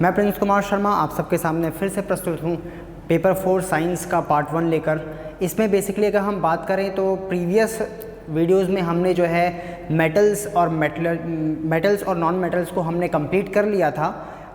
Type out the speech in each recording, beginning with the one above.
मैं प्रिंस कुमार शर्मा आप सबके सामने फिर से प्रस्तुत हूँ पेपर 4 साइंस का पार्ट 1 लेकर। इसमें बेसिकली अगर हम बात करें तो प्रीवियस वीडियोस में हमने जो है मेटल्स और नॉन मेटल्स को हमने कंप्लीट कर लिया था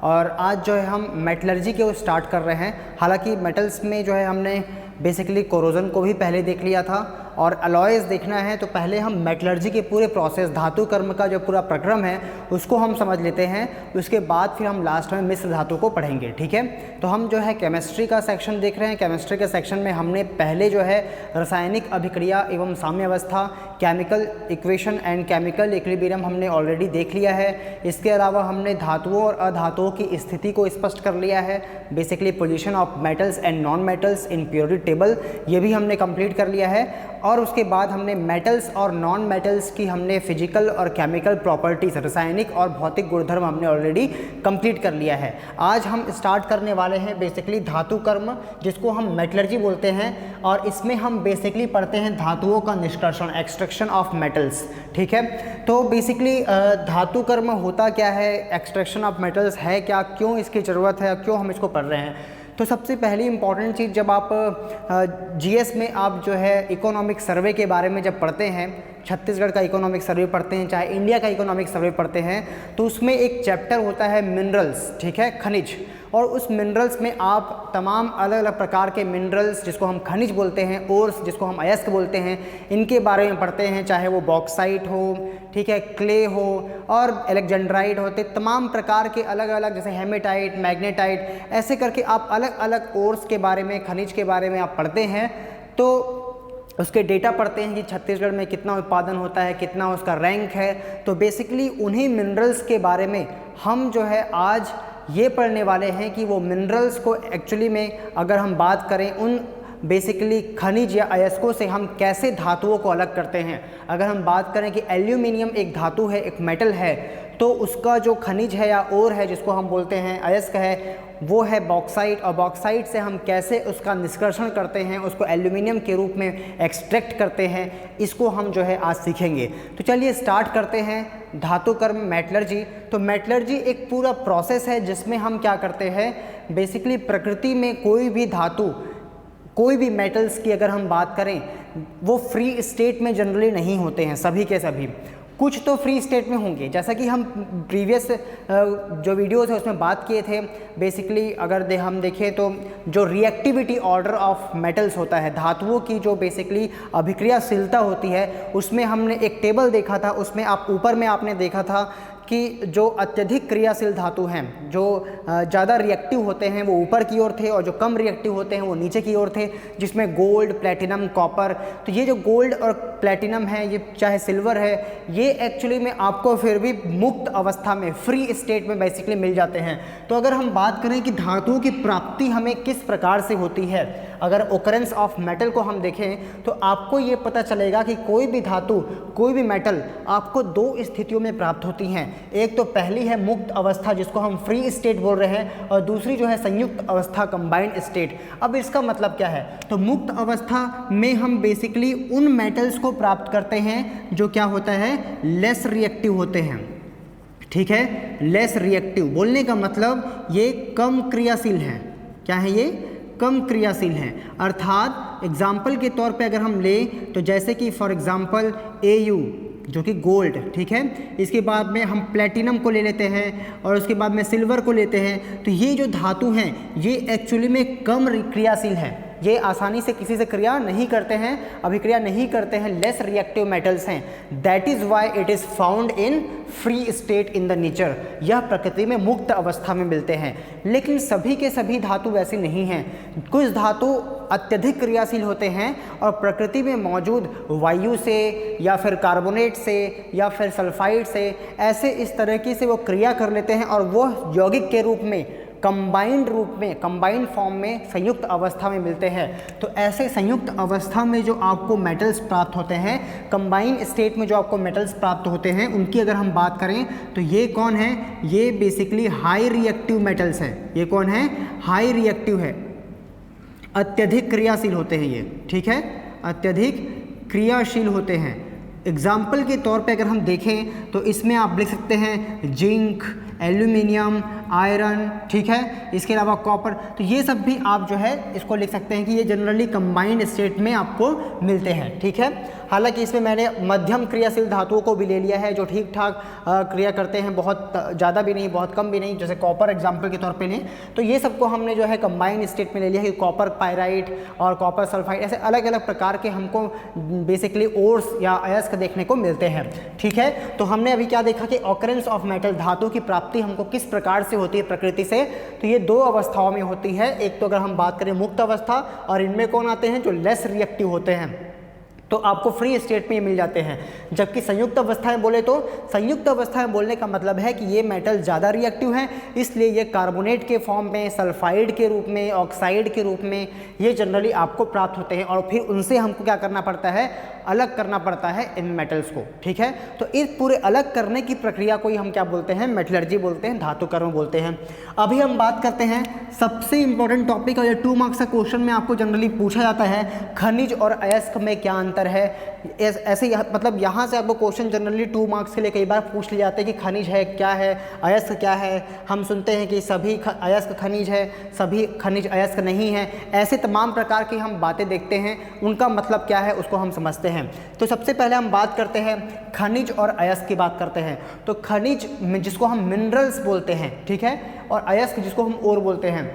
और आज जो है हम मेटलर्जी के स्टार्ट कर रहे हैं। हालांकि मेटल्स में जो है हमने बेसिकली कोरोजन को भी पहले देख लिया था और अलॉयज़ देखना है तो पहले हम मेटलर्जी के पूरे प्रोसेस, धातु कर्म का जो पूरा प्रक्रम है उसको हम समझ लेते हैं। उसके बाद फिर हम लास्ट में मिश्र धातु को पढ़ेंगे, ठीक है। तो हम जो है केमिस्ट्री का सेक्शन देख रहे हैं। केमिस्ट्री के सेक्शन में हमने पहले जो है रासायनिक अभिक्रिया एवं साम्यावस्था, chemical equation and chemical equilibrium हमने ऑलरेडी देख लिया है। इसके अलावा हमने धातुओं और अधातुओं की स्थिति को स्पष्ट कर लिया है। Basically position of metals and non metals in periodic table, ये भी हमने कंप्लीट कर लिया है। और उसके बाद हमने मेटल्स और नॉन मेटल्स की हमने फिजिकल और केमिकल प्रॉपर्टीज, रासायनिक और भौतिक गुणधर्म हमने ऑलरेडी कंप्लीट कर लिया है। आज हम स्टार्ट करने वाले हैं बेसिकली धातु कर्म, जिसको हम मेटलर्जी बोलते हैं। और इसमें हम बेसिकली पढ़ते हैं धातुओं का निष्कर्षण, एक्सट्रैक्शन ऑफ मेटल्स, ठीक है। तो बेसिकली धातु कर्म होता क्या है, एक्सट्रैक्शन ऑफ मेटल्स है क्या, क्यों इसकी ज़रूरत है, क्यों हम इसको पढ़ रहे हैं। तो सबसे पहली इंपॉर्टेंट चीज़, जब आप जीएस में आप जो है इकोनॉमिक सर्वे के बारे में जब पढ़ते हैं, छत्तीसगढ़ का इकोनॉमिक सर्वे पढ़ते हैं, चाहे इंडिया का इकोनॉमिक सर्वे पढ़ते हैं, तो उसमें एक चैप्टर होता है मिनरल्स, ठीक है, खनिज। और उस मिनरल्स में आप तमाम अलग अलग प्रकार के मिनरल्स, जिसको हम खनिज बोलते हैं, ओर्स जिसको हम अयस्क बोलते हैं, इनके बारे में पढ़ते हैं। चाहे वो बॉक्साइट हो, ठीक है, क्ले हो और एलेक्जेंड्राइट होते, तमाम प्रकार के अलग अलग, जैसे हेमेटाइट, मैग्नेटाइट, ऐसे करके आप अलग अलग ओर्स के बारे में, खनिज के बारे में आप पढ़ते हैं। तो उसके डेटा पढ़ते हैं कि छत्तीसगढ़ में कितना उत्पादन होता है, कितना उसका रैंक है। तो बेसिकली उन्हीं मिनरल्स के बारे में हम जो है आज ये पढ़ने वाले हैं कि वो मिनरल्स को एक्चुअली में अगर हम बात करें उन बेसिकली खनिज या अयस्कों से हम कैसे धातुओं को अलग करते हैं। अगर हम बात करें कि एल्यूमिनियम एक धातु है, एक मेटल है, तो उसका जो खनिज है या ओर है, जिसको हम बोलते हैं अयस्क है, वो है बॉक्साइट। और बॉक्साइट से हम कैसे उसका निष्कर्षण करते हैं, उसको एल्यूमिनियम के रूप में एक्सट्रैक्ट करते हैं, इसको हम जो है आज सीखेंगे। तो चलिए स्टार्ट करते हैं धातु कर्म मेटलर्जी। तो मेटलर्जी एक पूरा प्रोसेस है जिसमें हम क्या करते हैं, बेसिकली प्रकृति में कोई भी धातु, कोई भी मेटल्स की अगर हम बात करें, वो फ्री स्टेट में जनरली नहीं होते हैं, सभी के सभी। कुछ तो फ्री स्टेट में होंगे, जैसा कि हम प्रीवियस जो वीडियोस है उसमें बात किए थे। बेसिकली अगर हम देखें तो जो रिएक्टिविटी ऑर्डर ऑफ मेटल्स होता है, धातुओं की जो बेसिकली अभिक्रियाशीलता होती है, उसमें हमने एक टेबल देखा था। उसमें आप ऊपर में आपने देखा था कि जो अत्यधिक क्रियाशील धातु हैं, जो ज़्यादा रिएक्टिव होते हैं, वो ऊपर की ओर थे, और जो कम रिएक्टिव होते हैं वो नीचे की ओर थे, जिसमें गोल्ड, प्लेटिनम, कॉपर। तो ये जो गोल्ड और प्लेटिनम है, ये चाहे सिल्वर है, ये एक्चुअली में आपको फिर भी मुक्त अवस्था में, फ्री स्टेट में बेसिकली मिल जाते हैं। तो अगर हम बात करें कि धातुओं की प्राप्ति हमें किस प्रकार से होती है, अगर ओकरेंस ऑफ मेटल को हम देखें तो आपको ये पता चलेगा कि कोई भी धातु, कोई भी मेटल आपको दो स्थितियों में प्राप्त होती हैं। एक तो पहली है मुक्त अवस्था, जिसको हम फ्री स्टेट बोल रहे हैं, और दूसरी जो है संयुक्त अवस्था, कंबाइंड स्टेट। अब इसका मतलब क्या है, तो मुक्त अवस्था में हम बेसिकली उन मेटल्स को प्राप्त करते हैं जो क्या होता है, लेस रिएक्टिव होते हैं, ठीक है। लेस रिएक्टिव बोलने का मतलब ये कम क्रियाशील हैं। क्या है ये, कम क्रियाशील हैं। अर्थात एग्जाम्पल के तौर पे अगर हम लें तो जैसे कि फॉर एग्जाम्पल AU जो कि गोल्ड, ठीक है, इसके बाद में हम प्लेटिनम को ले लेते हैं और उसके बाद में सिल्वर को लेते हैं। तो ये जो धातु हैं ये एक्चुअली में कम क्रियाशील हैं, ये आसानी से किसी से क्रिया नहीं करते हैं, अभिक्रिया नहीं करते हैं, लेस रिएक्टिव मेटल्स हैं। That is why it is found in free state in the nature. यह प्रकृति में मुक्त अवस्था में मिलते हैं। लेकिन सभी के सभी धातु वैसे नहीं हैं। कुछ धातु अत्यधिक क्रियाशील होते हैं और प्रकृति में मौजूद वायु से या फिर कार्बोनेट से या फिर सल्फाइड से, ऐसे इस तरीके से वो क्रिया कर लेते हैं और वो यौगिक के रूप में, कंबाइंड रूप में, कंबाइंड फॉर्म में, संयुक्त अवस्था में मिलते हैं। तो ऐसे संयुक्त अवस्था में जो आपको मेटल्स प्राप्त होते हैं, कंबाइंड स्टेट में जो आपको मेटल्स प्राप्त होते हैं, उनकी अगर हम बात करें तो ये कौन है, ये बेसिकली हाई रिएक्टिव मेटल्स है। ये कौन है, हाई रिएक्टिव है, अत्यधिक क्रियाशील होते हैं ये, ठीक है, अत्यधिक क्रियाशील होते हैं। एग्जाम्पल के तौर पे अगर हम देखें तो इसमें आप लिख सकते हैं जिंक, एल्यूमिनियम, आयरन, ठीक है, इसके अलावा कॉपर, तो ये सब भी आप जो है इसको लिख सकते हैं कि ये जनरली कंबाइंड स्टेट में आपको मिलते हैं, ठीक है। हालांकि इसमें मैंने मध्यम क्रियाशील धातुओं को भी ले लिया है जो ठीक ठाक क्रिया करते हैं, बहुत ज़्यादा भी नहीं बहुत कम भी नहीं, जैसे कॉपर एग्जाम्पल के तौर पे लें तो ये सबको हमने जो है कंबाइंड स्टेट में ले लिया है कि कॉपर पायराइट और कॉपर सल्फाइड, ऐसे अलग अलग प्रकार के हमको बेसिकली ओर्स या अयस्क देखने को मिलते हैं, ठीक है। तो हमने अभी क्या देखा कि ऑकरेंस ऑफ मेटल, धातु की प्राप्ति हमको किस प्रकार से होती है प्रकृति से, तो ये दो अवस्थाओं में होती है। एक तो अगर हम बात करें मुक्त अवस्था, और इनमें कौन आते हैं, जो लेस रिएक्टिव होते हैं, तो आपको फ्री स्टेट में ये मिल जाते हैं। जबकि संयुक्त अवस्थाएं बोले तो संयुक्त अवस्थाएं बोलने का मतलब है कि ये मेटल ज़्यादा रिएक्टिव हैं, इसलिए ये कार्बोनेट के फॉर्म में, सल्फाइड के रूप में, ऑक्साइड के रूप में ये जनरली आपको प्राप्त होते हैं, और फिर उनसे हमको क्या करना पड़ता है, अलग करना पड़ता है इन मेटल्स को, ठीक है। तो इस पूरे अलग करने की प्रक्रिया को ही हम क्या बोलते हैं, मेटलर्जी बोलते हैं, धातुकर्म बोलते हैं। अभी हम बात करते हैं सबसे इंपॉर्टेंट टॉपिक, और ये 2 मार्क्स का क्वेश्चन में आपको जनरली पूछा जाता है, खनिज और अयस्क में क्या अंतर है। ऐसे मतलब यहाँ से आपको क्वेश्चन जनरली 2 मार्क्स के लिए कई बार पूछ लिए जाते हैं कि खनिज है क्या है, अयस्क क्या है। हम सुनते हैं कि सभी अयस्क खनिज है, सभी खनिज अयस्क नहीं है, ऐसे तमाम प्रकार की हम बातें देखते हैं, उनका मतलब क्या है उसको हम समझते हैं। तो सबसे पहले हम बात करते हैं खनिज और अयस्क की बात करते हैं। तो खनिज जिसको हम मिनरल्स बोलते हैं, ठीक है, और अयस्क जिसको हम ओर बोलते हैं।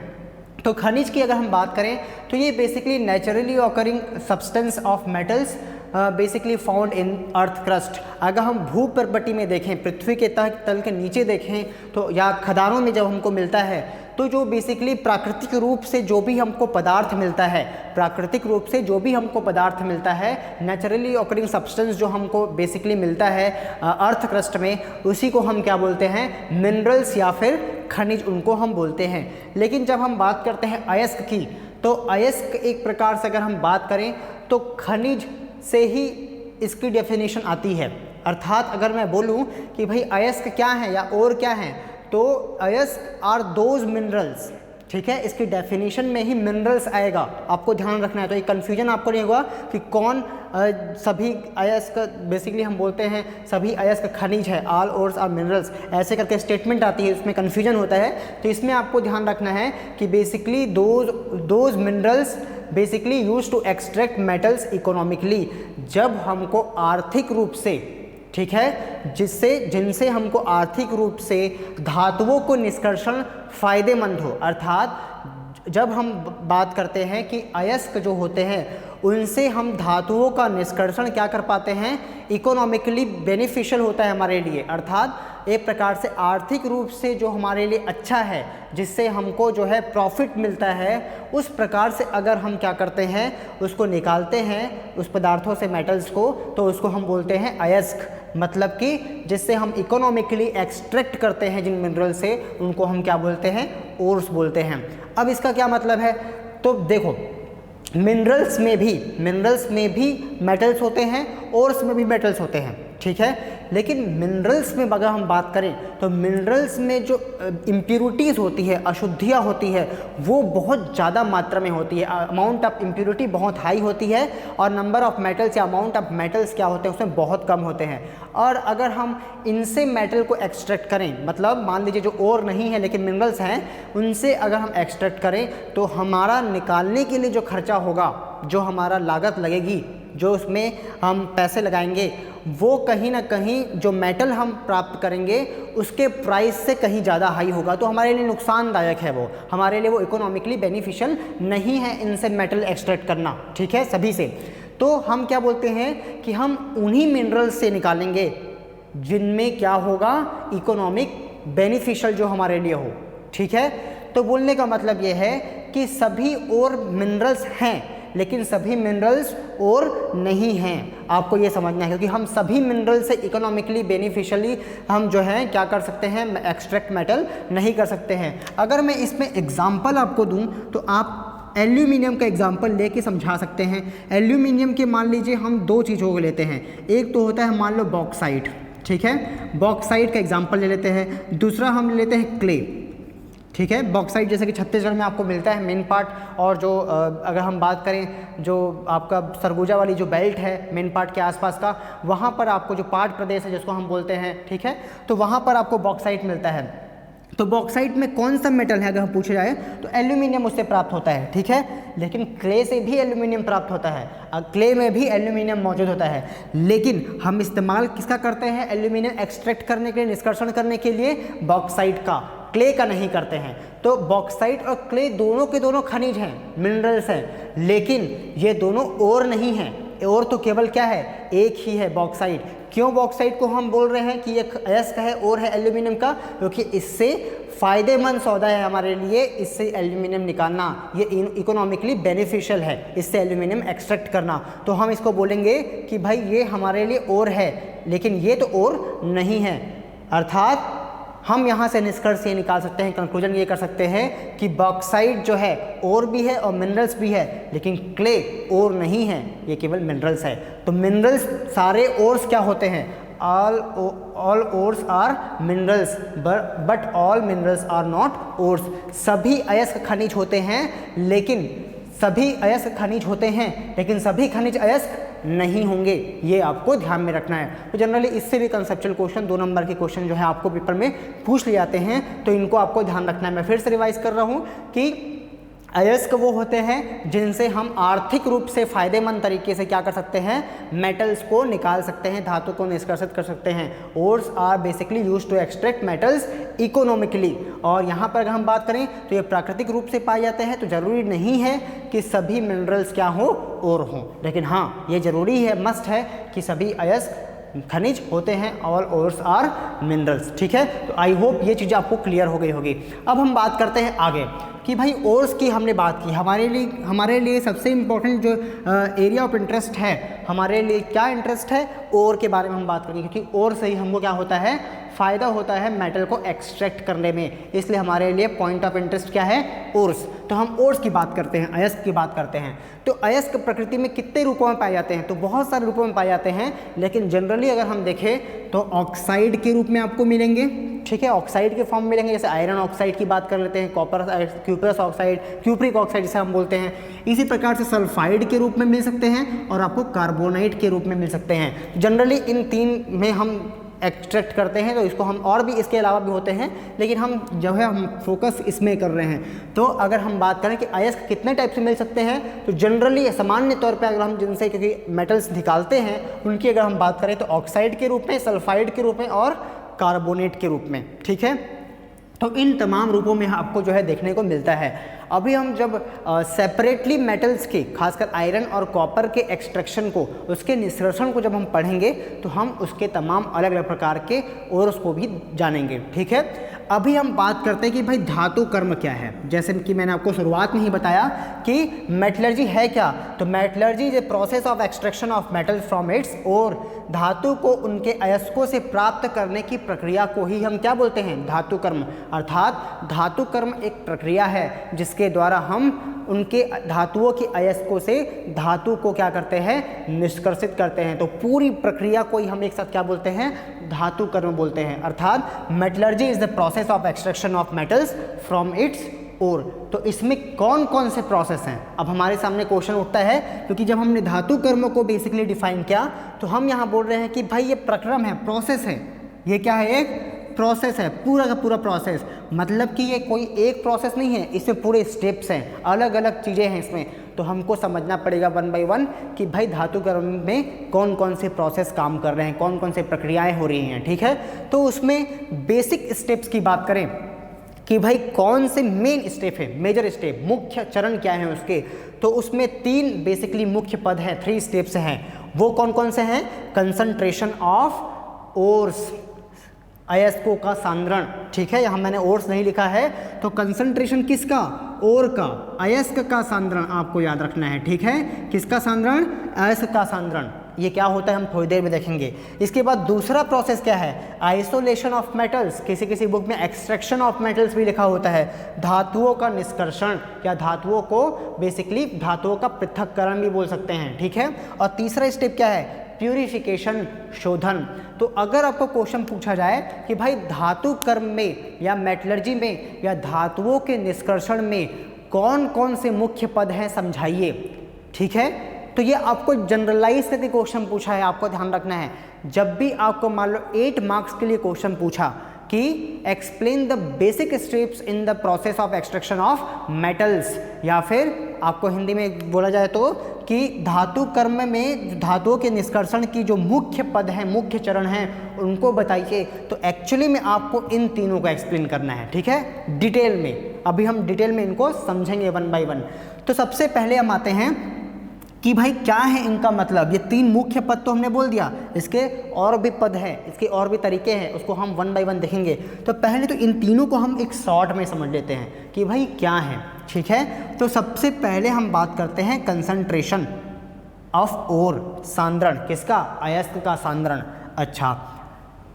तो खनिज की अगर हम बात करें तो ये basically naturally occurring substance of metals basically found in earth crust. अगर हम भूपर्वती में देखें, पृथ्वी के तल के नीचे देखें तो, या खदानों में जब हमको मिलता है, तो जो बेसिकली प्राकृतिक रूप से जो भी हमको पदार्थ मिलता है, प्राकृतिक रूप से जो भी हमको पदार्थ मिलता है, नेचुरली ऑकरिंग सब्सटेंस जो हमको बेसिकली मिलता है अर्थ क्रस्ट में, उसी को हम क्या बोलते हैं, मिनरल्स या फिर खनिज, उनको हम बोलते हैं। लेकिन जब हम बात करते हैं अयस्क की, तो अयस्क एक प्रकार से अगर हम बात करें तो खनिज से ही इसकी डेफिनेशन आती है। अर्थात अगर मैं बोलूं कि भाई अयस्क क्या है या और क्या है, तो अयस्क आर दोज मिनरल्स, ठीक है, इसकी डेफिनेशन में ही मिनरल्स आएगा, आपको ध्यान रखना है। तो ये कन्फ्यूजन आपको नहीं होगा कि कौन सभी अयस्क, बेसिकली हम बोलते हैं सभी अयस्क खनिज है, ऑल ओर्स आर मिनरल्स, ऐसे करके स्टेटमेंट आती है, उसमें कन्फ्यूजन होता है। तो इसमें आपको ध्यान रखना है कि basically those minerals basically use to extract metals economically, जब हमको आर्थिक रूप से, ठीक है, जिनसे हमको आर्थिक रूप से धातुओं को निष्कर्षण फायदेमंद हो। अर्थात जब हम बात करते हैं कि अयस्क जो होते हैं उनसे हम धातुओं का निष्कर्षण क्या कर पाते हैं, इकोनॉमिकली बेनिफिशियल होता है हमारे लिए, अर्थात एक प्रकार से आर्थिक रूप से जो हमारे लिए अच्छा है, जिससे हमको जो है प्रॉफिट मिलता है, उस प्रकार से अगर हम क्या करते हैं, उसको निकालते हैं उस पदार्थों से मेटल्स को, तो उसको हम बोलते हैं अयस्क। मतलब कि जिससे हम इकोनॉमिकली एक्सट्रैक्ट करते हैं जिन मिनरल से, उनको हम क्या बोलते हैं, ओर्स बोलते हैं। अब इसका क्या मतलब है, तो देखो मिनरल्स में भी मेटल्स होते हैं, ओर्स में भी मेटल्स होते हैं, ठीक है। लेकिन मिनरल्स में अगर हम बात करें तो मिनरल्स में जो इम्प्योरिटीज़ होती है, अशुद्धियाँ होती है, वो बहुत ज़्यादा मात्रा में होती है, अमाउंट ऑफ इम्प्योरिटी बहुत हाई होती है, और नंबर ऑफ मेटल्स या अमाउंट ऑफ मेटल्स क्या होते हैं उसमें बहुत कम होते हैं। और अगर हम इनसे मेटल को एक्सट्रैक्ट करें, मतलब मान लीजिए जो और नहीं है लेकिन मिनरल्स हैं, उनसे अगर हम एक्सट्रैक्ट करें तो हमारा निकालने के लिए जो खर्चा होगा, जो हमारा लागत लगेगी, जो उसमें हम पैसे लगाएंगे, वो कहीं ना कहीं जो मेटल हम प्राप्त करेंगे उसके प्राइस से कहीं ज़्यादा हाई होगा। तो हमारे लिए नुकसानदायक है, वो हमारे लिए वो इकोनॉमिकली बेनिफिशियल नहीं है इनसे मेटल एक्सट्रैक्ट करना, ठीक है, सभी से। तो हम क्या बोलते हैं कि हम उन्हीं मिनरल्स से निकालेंगे जिनमें क्या होगा, इकोनॉमिक बेनिफिशियल जो हमारे लिए हो, ठीक है। तो बोलने का मतलब ये है कि सभी और मिनरल्स हैं, लेकिन सभी मिनरल्स और नहीं हैं, आपको ये समझना है, क्योंकि हम सभी मिनरल से इकोनॉमिकली बेनिफिशियली हम जो है क्या कर सकते हैं, एक्सट्रैक्ट मेटल नहीं कर सकते हैं। अगर मैं इसमें एग्जांपल आपको दूं तो आप एल्यूमिनियम का एग्जांपल लेके समझा सकते हैं। एल्यूमिनियम के मान लीजिए हम दो चीज़ों को लेते हैं, एक तो होता है मान लो बॉक्साइट, ठीक है, बॉक्साइट का एग्जाम्पल ले लेते हैं, दूसरा हम ले लेते हैं क्ले, ठीक है। बॉक्साइट जैसे कि छत्तीसगढ़ में आपको मिलता है मेन पार्ट, और जो अगर हम बात करें जो आपका सरगुजा वाली जो बेल्ट है मेन पार्ट के आसपास का, वहाँ पर आपको जो पाट प्रदेश है जिसको हम बोलते हैं, ठीक है, तो वहाँ पर आपको बॉक्साइट मिलता है। तो बॉक्साइट में कौन सा मेटल है अगर पूछा जाए तो एल्यूमिनियम उससे प्राप्त होता है, ठीक है। लेकिन क्ले से भी एल्यूमिनियम प्राप्त होता है, क्ले में भी एल्यूमिनियम मौजूद होता है, लेकिन हम इस्तेमाल किसका करते हैं एल्यूमिनियम एक्सट्रैक्ट करने के लिए, निष्कर्षण करने के लिए बॉक्साइट का, क्ले का नहीं करते हैं। तो बॉक्साइट और क्ले दोनों के दोनों खनिज हैं, मिनरल्स हैं, लेकिन ये दोनों और नहीं हैं। और तो केवल क्या है, एक ही है बॉक्साइट। क्यों बॉक्साइट को हम बोल रहे हैं कि एक अयस्क है और है एल्यूमिनियम का, क्योंकि इससे फ़ायदेमंद सौदा है हमारे लिए, इससे एल्यूमिनियम निकालना ये इकोनॉमिकली बेनिफिशियल है, इससे एल्यूमिनियम एक्सट्रैक्ट करना। तो हम इसको बोलेंगे कि भाई ये हमारे लिए और है, लेकिन ये तो और नहीं है। अर्थात हम यहाँ से निष्कर्ष ये निकाल सकते हैं, कंक्लूजन ये कर सकते हैं कि बॉक्साइट जो है और भी है और मिनरल्स भी है, लेकिन क्ले और नहीं है, ये केवल मिनरल्स है। तो मिनरल्स सारे ओर्स क्या होते हैं, all ores are minerals but all minerals are not ores. सभी अयस्क खनिज होते हैं, लेकिन सभी खनिज अयस्क नहीं होंगे, ये आपको ध्यान में रखना है। तो जनरली इससे भी कंसेप्चुअल क्वेश्चन 2 नंबर के क्वेश्चन जो है आपको पेपर में पूछ लिए जाते हैं, तो इनको आपको ध्यान रखना है। मैं फिर से रिवाइज कर रहा हूँ कि अयस्क वो होते हैं जिनसे हम आर्थिक रूप से फ़ायदेमंद तरीके से क्या कर सकते हैं, मेटल्स को निकाल सकते हैं, धातु को निष्कर्षित कर सकते हैं। Ores are basically used to extract metals economically. और यहाँ पर अगर हम बात करें तो ये प्राकृतिक रूप से पाए जाते हैं, तो ज़रूरी नहीं है कि सभी मिनरल्स क्या हो और हों, लेकिन हाँ ये ज़रूरी है, मस्ट है कि सभी अयस्क खनिज होते हैं, ऑल ओर्स आर मिनरल्स, ठीक है। तो आई होप ये चीज़ें आपको क्लियर हो गई होगी। अब हम बात करते हैं आगे कि भाई ओर्स की हमने बात की, हमारे लिए सबसे इम्पोर्टेंट जो एरिया ऑफ इंटरेस्ट है, हमारे लिए क्या इंटरेस्ट है, ओर के बारे में हम बात करेंगे, क्योंकि ओर से ही हमको क्या होता है, फ़ायदा होता है मेटल को एक्सट्रैक्ट करने में, इसलिए हमारे लिए पॉइंट ऑफ इंटरेस्ट क्या है, ओर्स। तो हम ओर्स की बात करते हैं, अयस्क की बात करते हैं। तो अयस्क प्रकृति में कितने रूपों में पाए जाते हैं, तो बहुत सारे रूपों में पाए जाते हैं, लेकिन जनरली अगर हम देखें तो ऑक्साइड के रूप में आपको मिलेंगे, ठीक है, ऑक्साइड के फॉर्म मिलेंगे। जैसे आयरन ऑक्साइड की बात कर लेते हैं, क्यूपरस ऑक्साइड, क्यूप्रिक ऑक्साइड जिसे हम बोलते हैं। इसी प्रकार से सल्फाइड के रूप में मिल सकते हैं और आपको कार्बोनाइट के रूप में मिल सकते हैं। जनरली इन 3 में हम एक्सट्रैक्ट करते हैं, तो इसको हम और भी इसके अलावा भी होते हैं, लेकिन हम जो है हम फोकस इसमें कर रहे हैं। तो अगर हम बात करें कि अयस्क कितने टाइप से मिल सकते हैं, तो जनरली सामान्य तौर पे अगर हम जिनसे क्योंकि मेटल्स निकालते हैं उनकी अगर हम बात करें तो ऑक्साइड के रूप में, सल्फाइड के रूप में और कार्बोनेट के रूप में, ठीक है। तो इन तमाम रूपों में आपको जो है देखने को मिलता है। अभी हम जब सेपरेटली मेटल्स के, खासकर आयरन और कॉपर के एक्सट्रैक्शन को, उसके निष्कर्षण को जब हम पढ़ेंगे तो हम उसके तमाम अलग अलग प्रकार के ओर्स को भी जानेंगे, ठीक है। अभी हम बात करते हैं कि भाई धातु कर्म क्या है। जैसे कि मैंने आपको शुरुआत में ही बताया कि मेटलर्जी है क्या, तो metallurgy is a process of extraction of metal from its ore. धातु को उनके अयस्कों से प्राप्त करने की प्रक्रिया को ही हम क्या बोलते हैं, धातु कर्म। अर्थात धातु कर्म एक प्रक्रिया है जिसके द्वारा हम उनके धातुओं की अयस्कों से धातु को क्या करते हैं, निष्कर्षित करते हैं। तो पूरी प्रक्रिया को ही हम एक साथ क्या बोलते हैं, धातु कर्म बोलते हैं। अर्थात metallurgy is the process of extraction of metals from its ore. तो इसमें कौन कौन से प्रोसेस हैं, अब हमारे सामने क्वेश्चन उठता है, क्योंकि जब हमने धातु कर्म को बेसिकली डिफाइन किया तो हम यहाँ बोल रहे हैं कि भाई ये प्रक्रम है, प्रोसेस है, ये क्या है, एक प्रोसेस है, पूरा का पूरा प्रोसेस। मतलब कि ये कोई एक प्रोसेस नहीं है, इसमें पूरे स्टेप्स हैं, अलग अलग चीज़ें हैं इसमें। तो हमको समझना पड़ेगा 1 बाय 1 कि भाई धातु कर्म में कौन कौन से प्रोसेस काम कर रहे हैं, कौन कौन से प्रक्रियाएं हो रही हैं, ठीक है। तो उसमें बेसिक स्टेप्स की बात करें कि भाई कौन से मेन स्टेप है, मेजर स्टेप, मुख्य चरण क्या है उसके, तो उसमें 3 बेसिकली मुख्य पद हैं, 3 स्टेप्स हैं। वो कौन कौन से हैं, कंसंट्रेशन ऑफ ओर्स, अयस्कों का सांद्रण, ठीक है। यहाँ मैंने ओर्स नहीं लिखा है, तो कंसंट्रेशन किसका, ओर का, अयस्क का सांद्रण आपको याद रखना है, ठीक है। किसका सांद्रण, अयस्क का सांद्रण। ये क्या होता है हम थोड़ी देर में देखेंगे। इसके बाद दूसरा प्रोसेस क्या है, आइसोलेशन ऑफ मेटल्स, किसी किसी बुक में एक्सट्रैक्शन ऑफ मेटल्स भी लिखा होता है, धातुओं का निष्कर्षण या धातुओं को बेसिकली धातुओं का पृथक्करण भी बोल सकते हैं, ठीक है। और तीसरा स्टेप क्या है, प्यूरिफिकेशन, शोधन। तो अगर आपको क्वेश्चन पूछा जाए कि भाई धातु कर्म में या मेटलर्जी में या धातुओं के निष्कर्षण में कौन कौन से मुख्य पद हैं समझाइए, ठीक है। तो ये आपको जनरलाइज करके क्वेश्चन पूछा है, आपको ध्यान रखना है। जब भी आपको मान लो 8 मार्क्स के लिए क्वेश्चन पूछा कि explain the basic steps in the process of extraction of metals, या फिर आपको हिंदी में बोला जाए तो कि धातु कर्म में धातुओं के निष्कर्षण की जो मुख्य पद हैं, मुख्य चरण हैं, उनको बताइए। तो एक्चुअली में आपको इन तीनों को एक्सप्लेन करना है, ठीक है, डिटेल में। अभी हम डिटेल में इनको समझेंगे वन बाय वन। तो सबसे पहले हम आते हैं कि भाई क्या है इनका मतलब। ये तीन मुख्य पद तो हमने बोल दिया, इसके और भी पद हैं, इसके और भी तरीके हैं, उसको हम वन बाय वन देखेंगे। तो पहले तो इन तीनों को हम एक शॉर्ट में समझ लेते हैं कि भाई क्या है, ठीक है। तो सबसे पहले हम बात करते हैं कंसंट्रेशन ऑफ ओर, सांद्रण किसका, अयस्क का सांद्रण। अच्छा,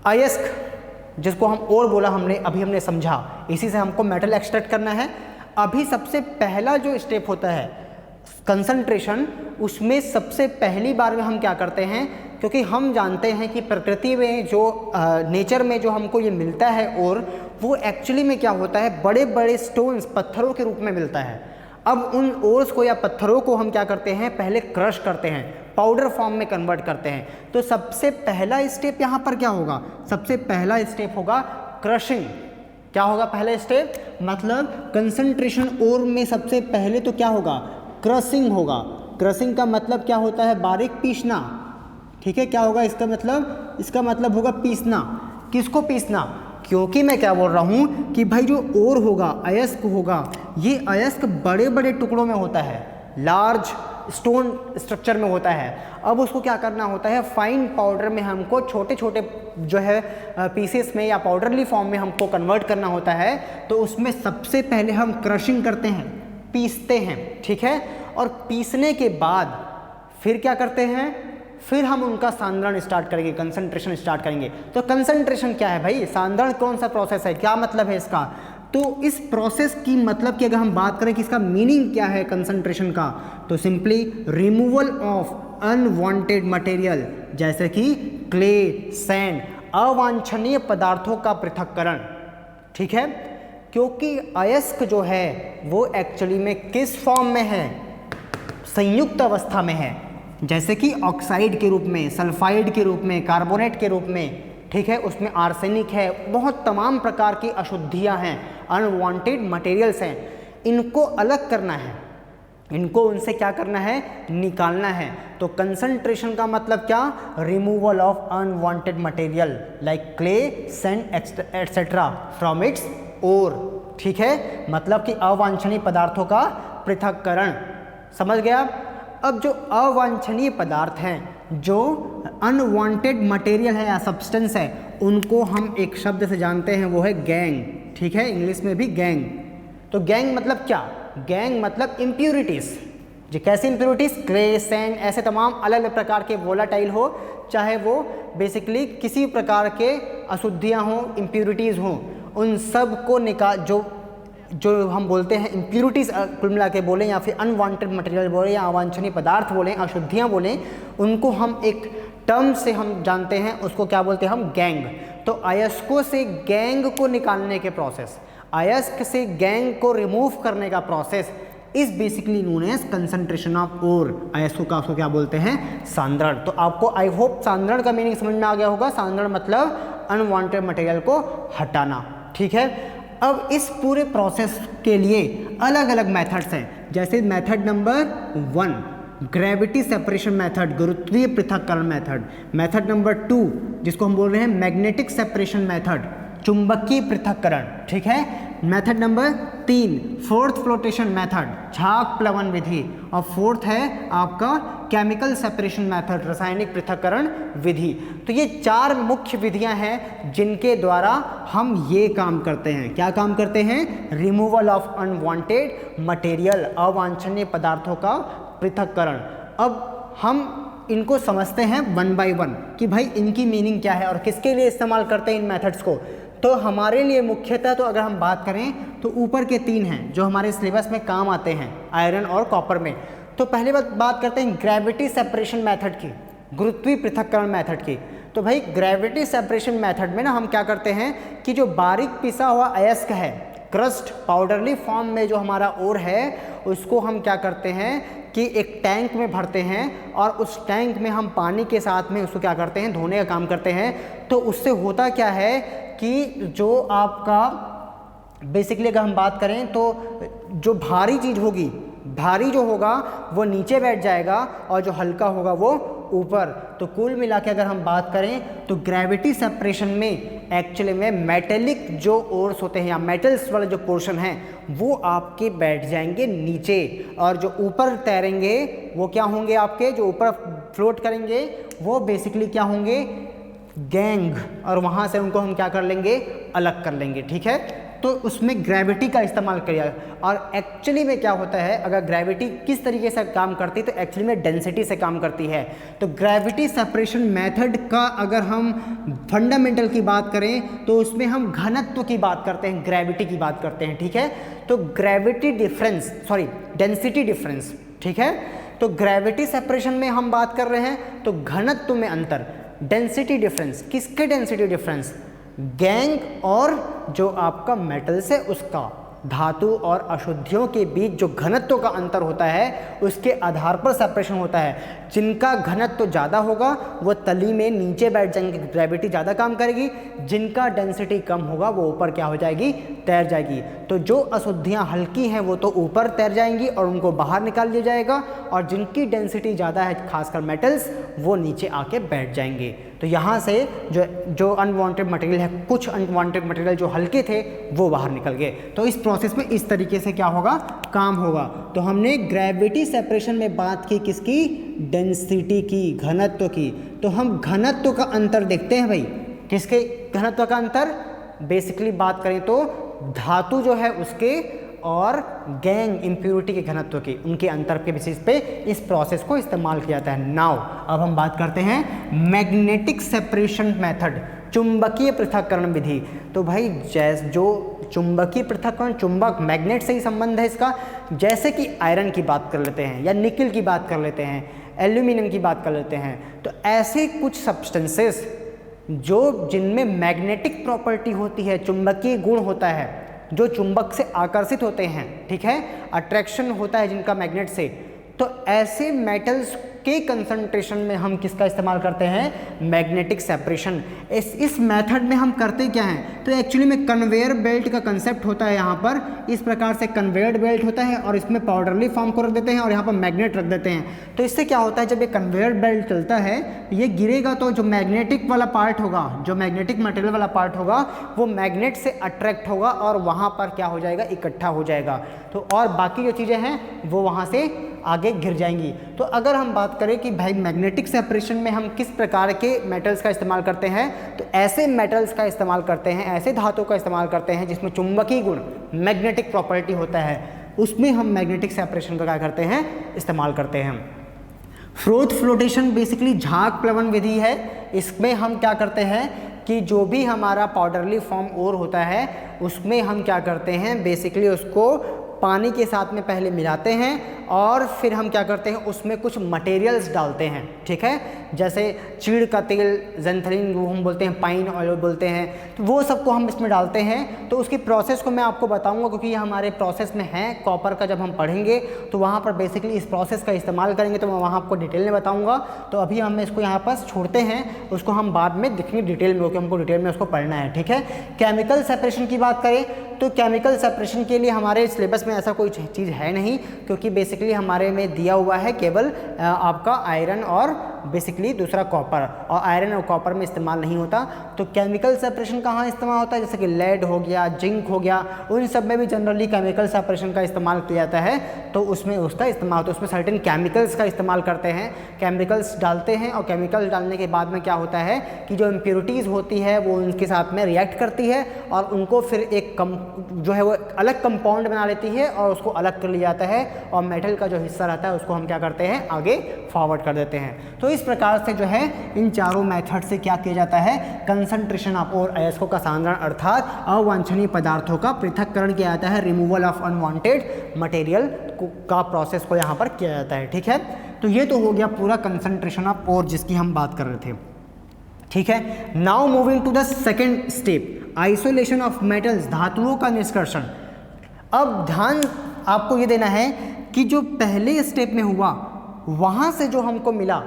अयस्क जिसको हम ओर बोला हमने, अभी हमने समझा, इसी से हमको मेटल एक्सट्रैक्ट करना है। अभी सबसे पहला जो स्टेप होता है कंसंट्रेशन, उसमें सबसे पहली बार में हम क्या करते हैं, क्योंकि हम जानते हैं कि प्रकृति में जो नेचर में जो हमको ये मिलता है और वो एक्चुअली में क्या होता है, बड़े बड़े स्टोन्स, पत्थरों के रूप में मिलता है। अब उन ओर्स को या पत्थरों को हम क्या करते हैं, पहले क्रश करते हैं, पाउडर फॉर्म में कन्वर्ट करते हैं। तो सबसे पहला स्टेप यहाँ पर क्या होगा, सबसे पहला स्टेप होगा क्रशिंग। क्या होगा पहला स्टेप, मतलब कंसंट्रेशन ओर में सबसे पहले तो क्या होगा, क्रशिंग होगा। क्रशिंग का मतलब क्या होता है, बारीक पीसना, ठीक है। क्या होगा इसका मतलब, इसका मतलब होगा पीसना। किसको पीसना, क्योंकि मैं क्या बोल रहा हूँ कि भाई जो ओर होगा, अयस्क होगा, ये अयस्क बड़े बड़े टुकड़ों में होता है, लार्ज स्टोन स्ट्रक्चर में होता है। अब उसको क्या करना होता है, फाइन पाउडर में हमको छोटे छोटे जो है पीसेस में या पाउडरली फॉर्म में हमको कन्वर्ट करना होता है। तो उसमें सबसे पहले हम क्रशिंग करते हैं, पीसते हैं, ठीक है। और पीसने के बाद फिर क्या करते हैं, फिर हम उनका सांद्रण स्टार्ट करेंगे, कंसंट्रेशन स्टार्ट करेंगे। तो कंसंट्रेशन क्या है भाई, सांद्रण कौन सा प्रोसेस है, क्या मतलब है इसका। तो इस प्रोसेस की मतलब की अगर हम बात करें कि इसका मीनिंग क्या है कंसंट्रेशन का, तो simply removal of unwanted material, जैसे कि क्ले, सैंड, अवांछनीय पदार्थों का पृथक्करण, ठीक है। क्योंकि अयस्क जो है वो एक्चुअली में किस फॉर्म में है, संयुक्त अवस्था में है, जैसे कि ऑक्साइड के रूप में, सल्फाइड के रूप में, कार्बोनेट के रूप में, ठीक है। उसमें आर्सेनिक है, बहुत तमाम प्रकार की अशुद्धियां हैं, अनवांटेड मटेरियल्स हैं। इनको अलग करना है, इनको उनसे क्या करना है, निकालना है। तो कंसंट्रेशन का मतलब क्या, removal of unwanted material like clay, sand etcetera from its ore, ठीक है। मतलब कि अवांछनीय पदार्थों का पृथक्करण, समझ गया। अब जो अवांछनीय पदार्थ हैं, जो अनवांटेड मटेरियल है या सब्सटेंस है, उनको हम एक शब्द से जानते हैं, वो है गैंग, ठीक है, इंग्लिश में भी गैंग। तो गैंग मतलब क्या, गैंग मतलब इम्प्यूरिटीज़। जो कैसी इम्प्यूरिटीज़, क्ले, सैंड, ऐसे तमाम अलग अलग प्रकार के वोलाटाइल हो, चाहे वो बेसिकली किसी प्रकार के अशुद्धियाँ हों, इम्प्यूरिटीज़ हों, उन सब को निकाल, जो हम बोलते हैं इम्प्यूरिटीज़ कुल मिला के बोलें, या फिर अनवांटेड मटेरियल बोलें, या अवांछनीय पदार्थ बोलें, अशुद्धियाँ बोलें, उनको हम एक टर्म से हम जानते हैं, उसको क्या बोलते हैं हम, गैंग। तो अयस्कों से गैंग को निकालने के प्रोसेस, अयस्क से गैंग को रिमूव करने का प्रोसेस इस basically known as concentration of ore. अयस्कों का उसको क्या बोलते हैं, सांद्रण। तो आपको आई होप सांद्रण का मीनिंग समझ में आ गया होगा। सांद्रण मतलब अनवांटेड मटेरियल को हटाना, ठीक है। अब इस पूरे प्रोसेस के लिए अलग अलग मेथड्स हैं, जैसे method number 1 gravity separation method, गुरुत्वीय पृथक्करण मेथड। मेथड नंबर 2 जिसको हम बोल रहे हैं मैग्नेटिक सेपरेशन मेथड, चुंबकीय पृथक्करण, ठीक है। Method number 3 fourth flotation method, झाग प्लवन विधि। और फोर्थ है आपका केमिकल सेपरेशन मेथड, रासायनिक पृथक्करण विधि। तो ये 4 मुख्य विधियां हैं जिनके द्वारा हम ये काम करते हैं। क्या काम करते हैं, रिमूवल ऑफ अनवांटेड मटेरियल, अवांछनीय पदार्थों का पृथक्करण। अब हम इनको समझते हैं वन बाय वन कि भाई इनकी मीनिंग क्या है और किसके लिए इस्तेमाल करते हैं इन मेथड्स को। तो हमारे लिए मुख्यतः तो अगर हम बात करें तो ऊपर के 3 हैं जो हमारे सिलेबस में काम आते हैं, आयरन और कॉपर में। तो पहले बात करते हैं ग्रेविटी सेपरेशन मेथड की, गुरुत्वीय पृथक्करण मेथड की। तो भाई ग्रेविटी सेपरेशन मेथड में ना हम क्या करते हैं कि जो बारीक पिसा हुआ अयस्क है, क्रस्ट पाउडरली फॉर्म में जो हमारा ओर है, उसको हम क्या करते हैं कि एक टैंक में भरते हैं और उस टैंक में हम पानी के साथ में उसको क्या करते हैं, धोने का काम करते हैं। तो उससे होता क्या है कि जो आपका बेसिकली अगर हम बात करें तो जो भारी चीज़ होगी, भारी जो होगा वो नीचे बैठ जाएगा और जो हल्का होगा वो ऊपर। तो कुल मिला के अगर हम बात करें तो ग्रेविटी सेपरेशन में एक्चुअली में मेटेलिक जो ओर्स होते हैं या मेटल्स वाले जो पोर्शन हैं वो आपके बैठ जाएंगे नीचे, और जो ऊपर तैरेंगे वो क्या होंगे, आपके जो ऊपर फ्लोट करेंगे वो बेसिकली क्या होंगे, गैंग, और वहाँ से उनको हम क्या कर लेंगे, अलग कर लेंगे। ठीक है, तो उसमें ग्रेविटी का इस्तेमाल करिए। और एक्चुअली में क्या होता है, अगर ग्रेविटी किस तरीके से काम करती है तो एक्चुअली में डेंसिटी से काम करती है। तो ग्रेविटी सेपरेशन मेथड का अगर हम फंडामेंटल की बात करें तो उसमें हम घनत्व की बात करते हैं, ग्रेविटी की बात करते हैं। ठीक है, तो gravity difference, sorry density difference. ठीक है, तो ग्रेविटी सेपरेशन में हम बात कर रहे हैं तो घनत्व में अंतर, डेंसिटी डिफरेंस। किसके डेंसिटी डिफरेंस, गैंग और जो आपका मेटल्स है उसका, धातु और अशुद्धियों के बीच जो घनत्व का अंतर होता है उसके आधार पर सेपरेशन होता है। जिनका घनत्व ज़्यादा होगा वो तली में नीचे बैठ जाएंगे, ग्रेविटी ज़्यादा काम करेगी। जिनका डेंसिटी कम होगा वो ऊपर क्या हो जाएगी, तैर जाएगी। तो जो अशुद्धियाँ हल्की हैं वो तो ऊपर तैर जाएंगी और उनको बाहर निकाल लिया जाएगा, और जिनकी डेंसिटी ज़्यादा है खासकर मेटल्स वो नीचे आके बैठ जाएंगे। तो यहाँ से जो अनवांटेड मटेरियल है, कुछ अनवांटेड मटेरियल जो हल्के थे वो बाहर निकल गए। तो इस प्रोसेस में इस तरीके से क्या होगा, काम होगा। तो हमने ग्रेविटी सेपरेशन में बात की किसकी, डेंसिटी की, घनत्व की। तो हम घनत्व का अंतर देखते हैं भाई, किसके घनत्व का अंतर, बेसिकली बात करें तो धातु जो है उसके और गैंग इम्प्योरिटी के घनत्व की, उनके अंतर के बेसिस पे इस प्रोसेस को इस्तेमाल किया जाता है। नाउ अब हम बात करते हैं मैग्नेटिक सेपरेशन मेथड, चुंबकीय पृथक्करण विधि। तो भाई जो चुंबकीय पृथक्करण, चुंबक मैग्नेट से ही संबंध है इसका। जैसे कि आयरन की बात कर लेते हैं या निकल की बात कर लेते हैं, एल्यूमिनियम की बात कर लेते हैं, तो ऐसे कुछ सब्सटेंसेस जो जिनमें मैग्नेटिक प्रॉपर्टी होती है, चुंबकीय गुण होता है, जो चुंबक से आकर्षित होते हैं, ठीक है, अट्रैक्शन होता है जिनका मैग्नेट से, तो ऐसे मेटल्स के कंसंट्रेशन में हम किसका इस्तेमाल करते हैं, मैग्नेटिक सेपरेशन। इस मेथड में हम करते क्या हैं, तो एक्चुअली में कन्वेयर बेल्ट का कंसेप्ट होता है। यहाँ पर इस प्रकार से कन्वेयर बेल्ट होता है और इसमें पाउडरली फॉर्म को रख देते हैं और यहाँ पर मैग्नेट रख देते हैं। तो इससे क्या होता है, जब ये कन्वेयर बेल्ट चलता है, ये गिरेगा तो जो मैग्नेटिक वाला पार्ट होगा, जो मैग्नेटिक मटेरियल वाला पार्ट होगा वो मैग्नेट से अट्रैक्ट होगा और वहाँ पर क्या हो जाएगा, इकट्ठा हो जाएगा। तो और बाकी जो चीज़ें हैं वो वहाँ से आगे गिर जाएंगी। तो अगर हम बात करें कि भाई मैग्नेटिक सेपरेशन में हम किस प्रकार के मेटल्स का इस्तेमाल करते हैं, तो ऐसे मेटल्स का इस्तेमाल करते हैं, ऐसे धातु का इस्तेमाल करते हैं जिसमें चुंबकीय गुण, मैग्नेटिक प्रॉपर्टी होता है, उसमें हम मैग्नेटिक सेपरेशन का क्या करते हैं, इस्तेमाल करते हैं। फ्रोथ फ्लोटेशन बेसिकली झाग प्लवन विधि है। इसमें हम क्या करते हैं कि जो भी हमारा पाउडरली फॉर्म ओर होता है उसमें हम क्या करते हैं, बेसिकली उसको पानी के साथ में पहले मिलाते हैं और फिर हम क्या करते हैं, उसमें कुछ मटेरियल्स डालते हैं। ठीक है, जैसे चीड़ का तेल, ज़ैंथरीन वो हम बोलते हैं, पाइन ऑयल बोलते हैं, तो वो सबको हम इसमें डालते हैं। तो उसकी प्रोसेस को मैं आपको बताऊंगा क्योंकि ये हमारे प्रोसेस में है। कॉपर का जब हम पढ़ेंगे तो वहाँ पर बेसिकली इस प्रोसेस का इस्तेमाल करेंगे, तो मैं वहाँ आपको डिटेल में बताऊँगा। तो अभी हम इसको यहाँ पर छोड़ते हैं, उसको हम बाद में देखेंगे डिटेल में, क्योंकि हमको डिटेल में उसको पढ़ना है। ठीक है, केमिकल सेपरेशन की बात करें तो केमिकल सेपरेशन के लिए हमारे सिलेबस में ऐसा कोई चीज़ है नहीं, क्योंकि बेसिकली हमारे में दिया हुआ है केवल आपका आयरन और बेसिकली दूसरा कॉपर, और आयरन और कॉपर में इस्तेमाल नहीं होता। तो केमिकल सेपरेशन कहाँ इस्तेमाल होता है, जैसे कि लेड हो गया, जिंक हो गया, उन सब में भी जनरली केमिकल सेपरेशन का इस्तेमाल किया जाता है। तो उसमें उसका इस्तेमाल होता है, उसमें सर्टेन केमिकल्स का इस्तेमाल करते हैं, केमिकल्स डालते हैं, और केमिकल डालने के बाद में क्या होता है कि जो इम्प्योरिटीज़ होती है वो उनके साथ में रिएक्ट करती है और उनको फिर एक जो है वो अलग कंपाउंड बना लेती है और उसको अलग कर लिया जाता है, और मेटल का जो हिस्सा रहता है उसको हम क्या करते हैं, आगे फॉरवर्ड कर देते हैं। तो इस प्रकार से जो है इन चारों मेथड से क्या किया जाता है, कंसंट्रेशन ऑफ और अयस्कों का सांद्रण अर्थात अवांछनीय पदार्थों का पृथक्करण किया जाता है, रिमूवल ऑफ अनवांटेड मटेरियल का प्रोसेस को यहाँ पर किया जाता है। ठीक है, तो ये तो हो गया पूरा कंसंट्रेशन ऑफ और जिसकी हम बात कर रहे थे। ठीक है, now moving to the second step, isolation of metals, धातुओं का निष्कर्षण। अब ध्यान आपको ये देना है कि जो पहले स्टेप में हुआ वहाँ से जो हमको मिला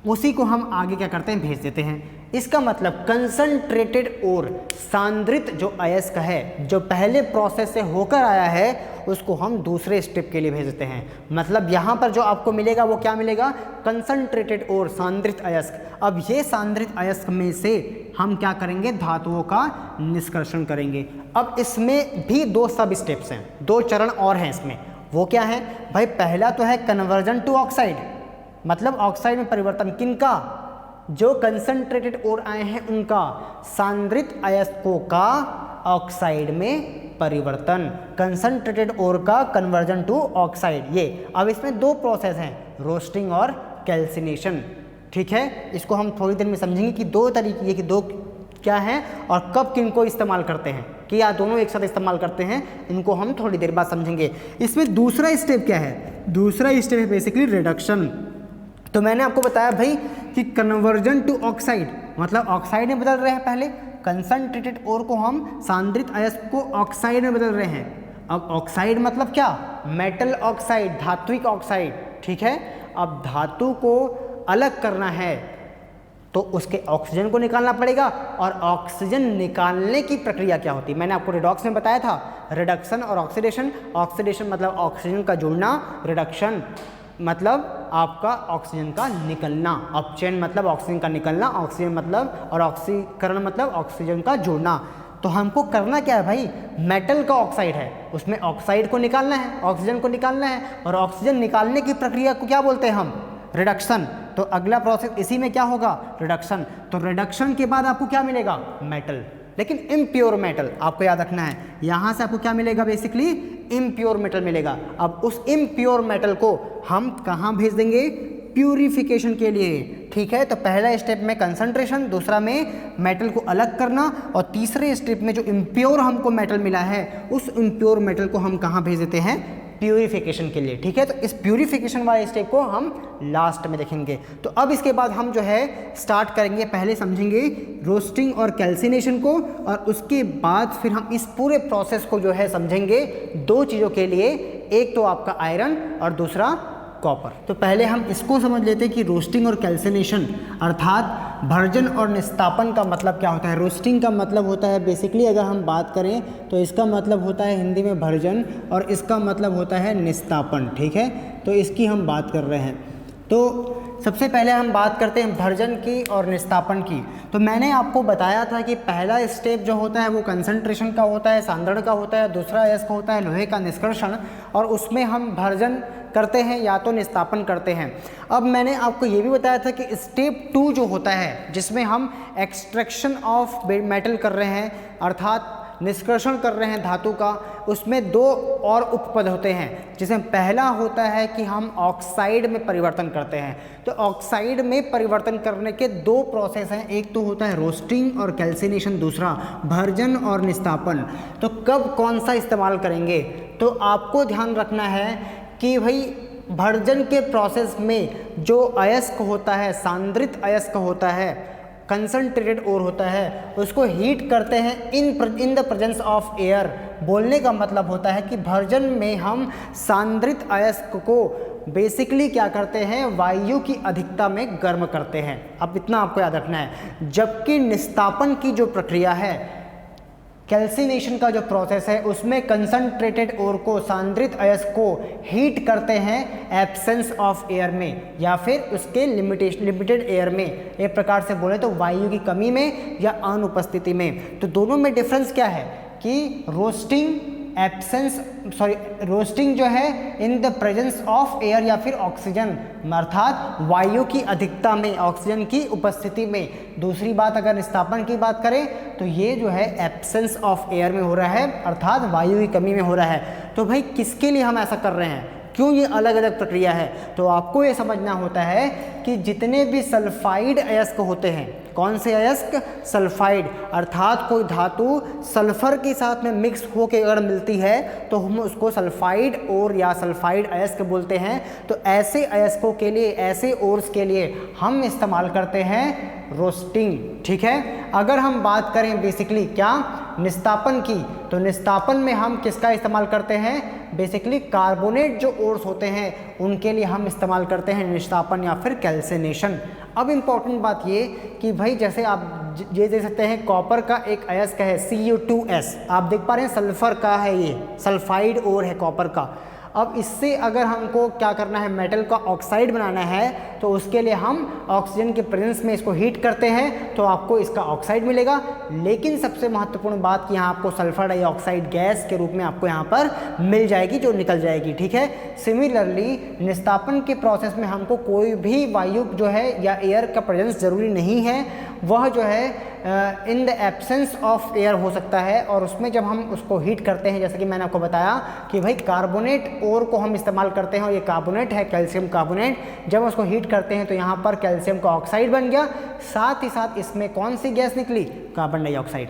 उसी को हम आगे क्या करते हैं, भेज देते हैं। इसका मतलब कंसंट्रेटेड और सांद्रित जो अयस्क है, जो पहले प्रोसेस से होकर आया है, उसको हम दूसरे स्टेप के लिए भेज देते हैं। मतलब यहाँ पर जो आपको मिलेगा वो क्या मिलेगा, कंसंट्रेटेड और सांद्रित अयस्क। अब ये सांद्रित अयस्क में से हम क्या करेंगे, धातुओं का निष्कर्षण करेंगे। अब इसमें भी 2 सब स्टेप्स हैं, 2 चरण और हैं इसमें। वो क्या है भाई, पहला तो है कन्वर्जन टू ऑक्साइड, मतलब ऑक्साइड में परिवर्तन किनका, जो कंसंट्रेटेड और आए हैं उनका, सांद्रित अयस्कों का ऑक्साइड में परिवर्तन, कंसंट्रेटेड और का कन्वर्जन टू ऑक्साइड। ये अब इसमें 2 प्रोसेस हैं, रोस्टिंग और कैल्सिनेशन। ठीक है, इसको हम थोड़ी देर में समझेंगे कि 2 तरीके, कि 2 क्या हैं और कब किनको इस्तेमाल करते हैं, कि या दोनों एक साथ इस्तेमाल करते हैं, इनको हम थोड़ी देर बाद समझेंगे। इसमें दूसरा स्टेप क्या है, दूसरा स्टेप है बेसिकली रिडक्शन। तो मैंने आपको बताया भाई कि कन्वर्जन टू ऑक्साइड, मतलब ऑक्साइड में बदल रहे हैं, पहले कंसंट्रेटेड और को हम सांद्रित अयस्क को ऑक्साइड में बदल रहे हैं। अब ऑक्साइड मतलब क्या, मेटल ऑक्साइड, धात्विक ऑक्साइड। ठीक है, अब धातु को अलग करना है तो उसके ऑक्सीजन को निकालना पड़ेगा, और ऑक्सीजन निकालने की प्रक्रिया क्या होती है, मैंने आपको रिडॉक्स में बताया था, रिडक्शन और ऑक्सीडेशन। ऑक्सीडेशन मतलब ऑक्सीजन का जुड़ना, रिडक्शन मतलब आपका ऑक्सीजन का निकलना, अपचयन मतलब ऑक्सीजन का निकलना, ऑक्सीजन मतलब और ऑक्सीकरण मतलब ऑक्सीजन का जुड़ना। तो हमको करना क्या है भाई, मेटल का ऑक्साइड है, उसमें ऑक्साइड को निकालना है, ऑक्सीजन को निकालना है, और ऑक्सीजन निकालने की प्रक्रिया को क्या बोलते हैं हम, रिडक्शन। तो अगला प्रोसेस इसी में क्या होगा, रिडक्शन। तो रिडक्शन के बाद आपको क्या मिलेगा, मेटल, लेकिन इम्प्योर मेटल। आपको याद रखना है, यहाँ से आपको क्या मिलेगा, बेसिकली इम्प्योर मेटल मिलेगा। अब उस इम्प्योर मेटल को हम कहाँ भेज देंगे, प्यूरिफिकेशन के लिए। ठीक है, तो पहला स्टेप में कंसंट्रेशन, दूसरा में मेटल को अलग करना, और तीसरे स्टेप में जो इम्प्योर हमको मेटल मिला है, उस इम्प्योर मेटल को हम कहाँ भेज देते हैं, प्यूरिफिकेशन के लिए। ठीक है, तो इस प्यूरिफिकेशन वाले स्टेप को हम लास्ट में देखेंगे। तो अब इसके बाद हम जो है स्टार्ट करेंगे, पहले समझेंगे रोस्टिंग और कैल्सिनेशन को, और उसके बाद फिर हम इस पूरे प्रोसेस को जो है समझेंगे 2 चीज़ों के लिए, एक तो आपका आयरन और दूसरा कॉपर। तो पहले हम इसको समझ लेते हैं कि रोस्टिंग और कैल्सिनेशन अर्थात भर्जन और निस्तापन का मतलब क्या होता है। रोस्टिंग का मतलब होता है बेसिकली, अगर हम बात करें तो इसका मतलब होता है हिंदी में भर्जन, और इसका मतलब होता है निस्तापन। ठीक है, तो इसकी हम बात कर रहे हैं। तो सबसे पहले हम बात करते हैं भर्जन की और निस्तापन की। तो मैंने आपको बताया था कि पहला स्टेप जो होता है वो कंसंट्रेशन का होता है, सांद्रण का होता है, दूसरा अयस्क होता है लोहे का निष्कर्षण, और उसमें हम भर्जन करते हैं या तो निस्तापन करते हैं। अब मैंने आपको ये भी बताया था कि स्टेप 2 जो होता है, जिसमें हम एक्सट्रैक्शन ऑफ मेटल कर रहे हैं, अर्थात निष्कर्षण कर रहे हैं धातु का, उसमें 2 और उपपद होते हैं, जिसमें पहला होता है कि हम ऑक्साइड में परिवर्तन करते हैं। तो ऑक्साइड में परिवर्तन करने के 2 प्रोसेस हैं, एक तो होता है रोस्टिंग और कैल्सिनेशन, दूसरा भर्जन और निस्तापन। तो कब कौन सा इस्तेमाल करेंगे, तो आपको ध्यान रखना है कि भाई भर्जन के प्रोसेस में जो अयस्क होता है, सांद्रित अयस्क होता है, कंसंट्रेटेड और होता है, उसको हीट करते हैं in the presence of air. बोलने का मतलब होता है कि भर्जन में हम सांद्रित अयस्क को बेसिकली क्या करते हैं, वायु की अधिकता में गर्म करते हैं। अब इतना आपको याद रखना है। जबकि निस्तापन की जो प्रक्रिया है, कैल्सिनेशन का जो प्रोसेस है, उसमें कंसंट्रेटेड और को, सांद्रित अयस्क को हीट करते हैं एब्सेंस ऑफ एयर में, या फिर उसके लिमिटेड एयर में। एक प्रकार से बोले तो वायु की कमी में या अनुपस्थिति में। तो दोनों में डिफरेंस क्या है कि रोस्टिंग जो है in the presence of air या फिर ऑक्सीजन, अर्थात वायु की अधिकता में, ऑक्सीजन की उपस्थिति में। दूसरी बात अगर निस्तापन की बात करें तो ये जो है एब्सेंस ऑफ एयर में हो रहा है, अर्थात वायु की कमी में हो रहा है। तो भाई किसके लिए हम ऐसा कर रहे हैं, क्यों ये अलग अलग प्रक्रिया है, तो आपको ये समझना होता है कि जितने भी सल्फाइड अयस्क होते हैं, कौन से अयस्क, सल्फाइड, अर्थात कोई धातु सल्फर के साथ में मिक्स होकर अगर मिलती है तो हम उसको सल्फाइड और या सल्फाइड अयस्क बोलते हैं। तो ऐसे अयस्कों के लिए, ऐसे ओर्स के लिए हम इस्तेमाल करते हैं रोस्टिंग। ठीक है, अगर हम बात करें बेसिकली क्या, निस्तापन की, तो निस्तापन में हम किसका इस्तेमाल करते हैं, बेसिकली कार्बोनेट जो ओर्स होते हैं उनके लिए हम इस्तेमाल करते हैं निस्तापन या फिर कैल्सिनेशन। अब इम्पॉर्टेंट बात ये कि भाई जैसे आप ये देख सकते हैं कॉपर का एक अयस्क है Cu2S, आप देख पा रहे हैं सल्फर का है, ये सल्फाइड ओर है कॉपर का। अब इससे अगर हमको क्या करना है, मेटल का ऑक्साइड बनाना है, तो उसके लिए हम ऑक्सीजन के प्रेजेंस में इसको हीट करते हैं तो आपको इसका ऑक्साइड मिलेगा। लेकिन सबसे महत्वपूर्ण बात कि यहाँ आपको सल्फर डाइऑक्साइड गैस के रूप में आपको यहाँ पर मिल जाएगी, जो निकल जाएगी, ठीक है। सिमिलरली निस्तापन के प्रोसेस में हमको कोई भी वायु जो है या एयर का प्रेजेंस ज़रूरी नहीं है, वह जो है in the absence of air हो सकता है। और उसमें जब हम उसको हीट करते हैं, जैसे कि मैंने आपको बताया कि भाई कार्बोनेट ओर को हम इस्तेमाल करते हैं, और ये कार्बोनेट है कैल्शियम कार्बोनेट, जब उसको हीट करते हैं तो यहाँ पर कैल्शियम का ऑक्साइड बन गया, साथ ही साथ इसमें कौन सी गैस निकली, कार्बन डाइऑक्साइड।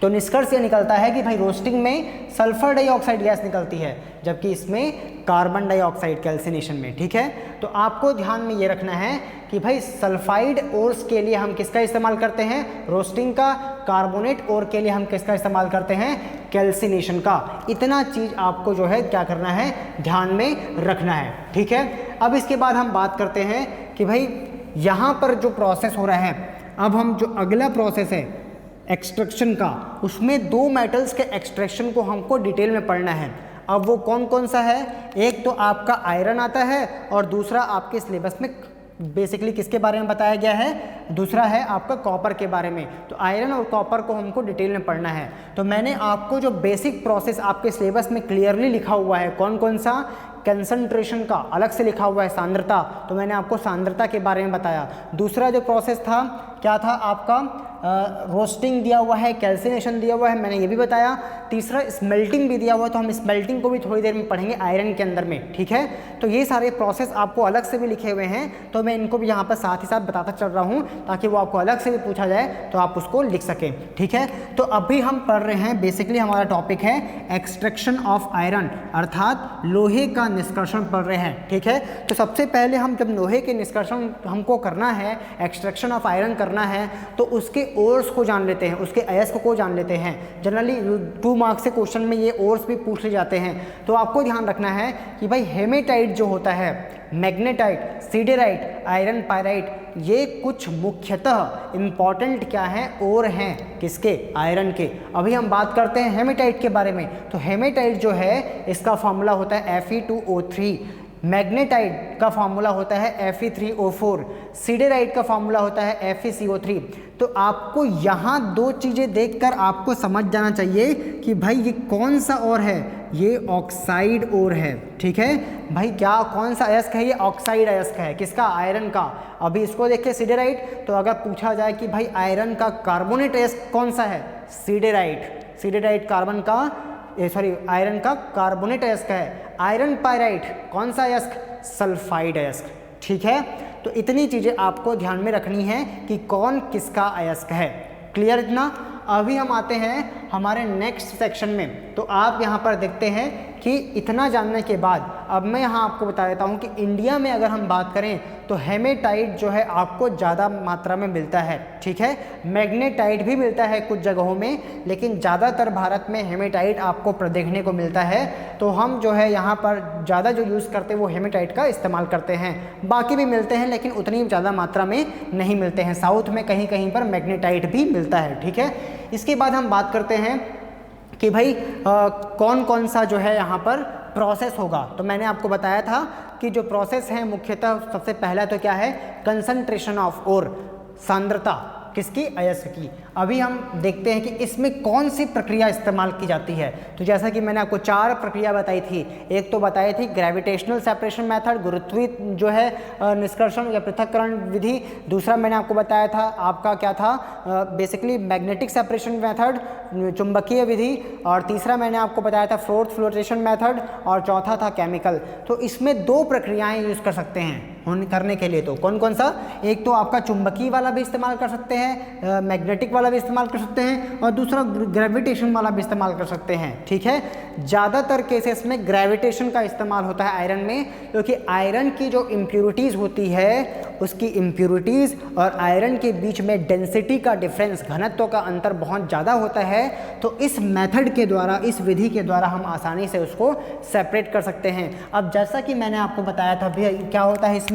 तो निष्कर्ष ये निकलता है कि भाई रोस्टिंग में सल्फर डाइऑक्साइड गैस निकलती है, जबकि इसमें कार्बन डाइऑक्साइड कैल्सिनेशन में, ठीक है। तो आपको ध्यान में ये रखना है कि भाई सल्फाइड ओर्स के लिए हम किसका इस्तेमाल करते हैं, रोस्टिंग का। कार्बोनेट ओर के लिए हम किसका इस्तेमाल करते हैं, कैल्सिनेशन का। इतना चीज़ आपको जो है क्या करना है, ध्यान में रखना है, ठीक है। अब इसके बाद हम बात करते हैं कि भाई यहाँ पर जो प्रोसेस हो रहा है, अब हम जो अगला प्रोसेस है एक्सट्रैक्शन का, उसमें दो मेटल्स के एक्सट्रैक्शन को हमको डिटेल में पढ़ना है। अब वो कौन कौन सा है, एक तो आपका आयरन आता है और दूसरा आपके सिलेबस में बेसिकली किसके बारे में बताया गया है, दूसरा है आपका कॉपर के बारे में। तो आयरन और कॉपर को हमको डिटेल में पढ़ना है। तो मैंने आपको जो बेसिक प्रोसेस आपके सिलेबस में क्लियरली लिखा हुआ है, कौन कौन सा, कंसंट्रेशन का अलग से लिखा हुआ है, सांद्रता, तो मैंने आपको सांद्रता के बारे में बताया। दूसरा जो प्रोसेस था क्या था आपका, रोस्टिंग दिया हुआ है, कैल्सिनेशन दिया हुआ है, मैंने ये भी बताया। तीसरा स्मेल्टिंग भी दिया हुआ है, तो हम स्मेल्टिंग को भी थोड़ी देर में पढ़ेंगे आयरन के अंदर में, ठीक है। तो ये सारे प्रोसेस आपको अलग से भी लिखे हुए हैं, तो मैं इनको भी यहाँ पर साथ ही साथ बताता चल रहा हूँ, ताकि वो आपको अलग से भी पूछा जाए तो आप उसको लिख सकें, ठीक है। तो अभी हम पढ़ रहे हैं, बेसिकली हमारा टॉपिक है एक्सट्रैक्शन ऑफ आयरन, अर्थात लोहे का निष्कर्षण पढ़ रहे हैं, ठीक है। तो सबसे पहले हम जब लोहे के निष्कर्षण हमको करना है, एक्सट्रैक्शन ऑफ आयरन करना है, तो उसके ओर्स को जान लेते हैं, उसके अयस्क को जान लेते हैं। जनरली 2 मार्क्स से क्वेश्चन में ये ओर्स भी पूछ ले जाते हैं। तो आपको ध्यान रखना है कि भाई हेमेटाइट जो होता है, मैग्नेटाइट, सीडेराइट, आयरन पायराइट, ये कुछ मुख्यतः इंपॉर्टेंट क्या हैं, ओर हैं किसके, आयरन के। अभी हम बात करते हैं हेमेटाइट के बारे में। तो हेमेटाइट जो है इसका फॉर्मूला होता है Fe2O3, मैग्नेटाइट का फॉर्मूला होता है Fe3O4, सीडेराइट का फॉर्मूला होता है FeCO3। तो आपको यहाँ 2 चीज़ें देखकर आपको समझ जाना चाहिए कि भाई ये कौन सा ओर है, ये ऑक्साइड ओर है, ठीक है भाई। क्या कौन सा अयस्क है, ये ऑक्साइड अयस्क है, किसका, आयरन का। अभी इसको देखिए सीडेराइट, तो अगर पूछा जाए कि भाई आयरन का कार्बोनेट अयस्क कौन सा है, सीडेराइट, सीडेराइट कार्बन का आयरन का कार्बोनेट अयस्क है। आयरन पायराइट कौन सा अयस्क, सल्फाइड अयस्क, ठीक है। तो इतनी चीज़ें आपको ध्यान में रखनी है कि कौन किसका अयस्क है, क्लियर इतना। अभी हम आते हैं हमारे नेक्स्ट सेक्शन में। तो आप यहाँ पर देखते हैं कि इतना जानने के बाद अब मैं यहाँ आपको बता देता हूँ कि इंडिया में अगर हम बात करें तो हेमेटाइट जो है आपको ज़्यादा मात्रा में मिलता है, ठीक है। मैग्नेटाइट भी मिलता है कुछ जगहों में, लेकिन ज़्यादातर भारत में हेमेटाइट आपको देखने को मिलता है। तो हम जो है यहाँ पर ज़्यादा जो यूज़ करते हैं वो हेमेटाइट का इस्तेमाल करते हैं। बाकी भी मिलते हैं लेकिन उतनी ज़्यादा मात्रा में नहीं मिलते हैं। साउथ में कहीं कहीं पर मैग्नेटाइट भी मिलता है, ठीक है। इसके बाद हम बात करते हैं कि भाई कौन कौन सा जो है यहाँ पर प्रोसेस होगा। तो मैंने आपको बताया था कि जो प्रोसेस है मुख्यतः सबसे पहला तो क्या है, कंसंट्रेशन ऑफ ओर, सांद्रता किसकी, अयस्क की। अभी हम देखते हैं कि इसमें कौन सी प्रक्रिया इस्तेमाल की जाती है। तो जैसा कि मैंने आपको 4 प्रक्रिया बताई थी, एक तो बताई थी ग्रेविटेशनल सेपरेशन मेथड, गुरुत्वीय जो है निष्कर्षण या पृथक्करण विधि। दूसरा मैंने आपको बताया था आपका क्या था, बेसिकली मैग्नेटिक सेपरेशन मेथड, चुंबकीय विधि। और तीसरा मैंने आपको बताया था फ्लोटेशन मेथड, और चौथा था केमिकल। तो इसमें 2 प्रक्रियाएँ यूज़ कर सकते हैं करने के लिए। तो कौन कौन सा, एक तो आपका चुंबकीय वाला भी इस्तेमाल कर सकते हैं, मैग्नेटिक वाला भी इस्तेमाल कर सकते हैं, और दूसरा ग्रेविटेशन वाला भी इस्तेमाल कर सकते हैं, ठीक है। ज़्यादातर केसेस में ग्रेविटेशन का इस्तेमाल होता है आयरन में, क्योंकि आयरन की जो इम्प्योरिटीज़ होती है, उसकी इम्प्योरिटीज़ और आयरन के बीच में डेंसिटी का डिफरेंस, घनत्व का अंतर बहुत ज़्यादा होता है। तो इस मेथड के द्वारा, इस विधि के द्वारा हम आसानी से उसको सेपरेट कर सकते हैं। अब जैसा कि मैंने आपको बताया था भी क्या होता है इसमें,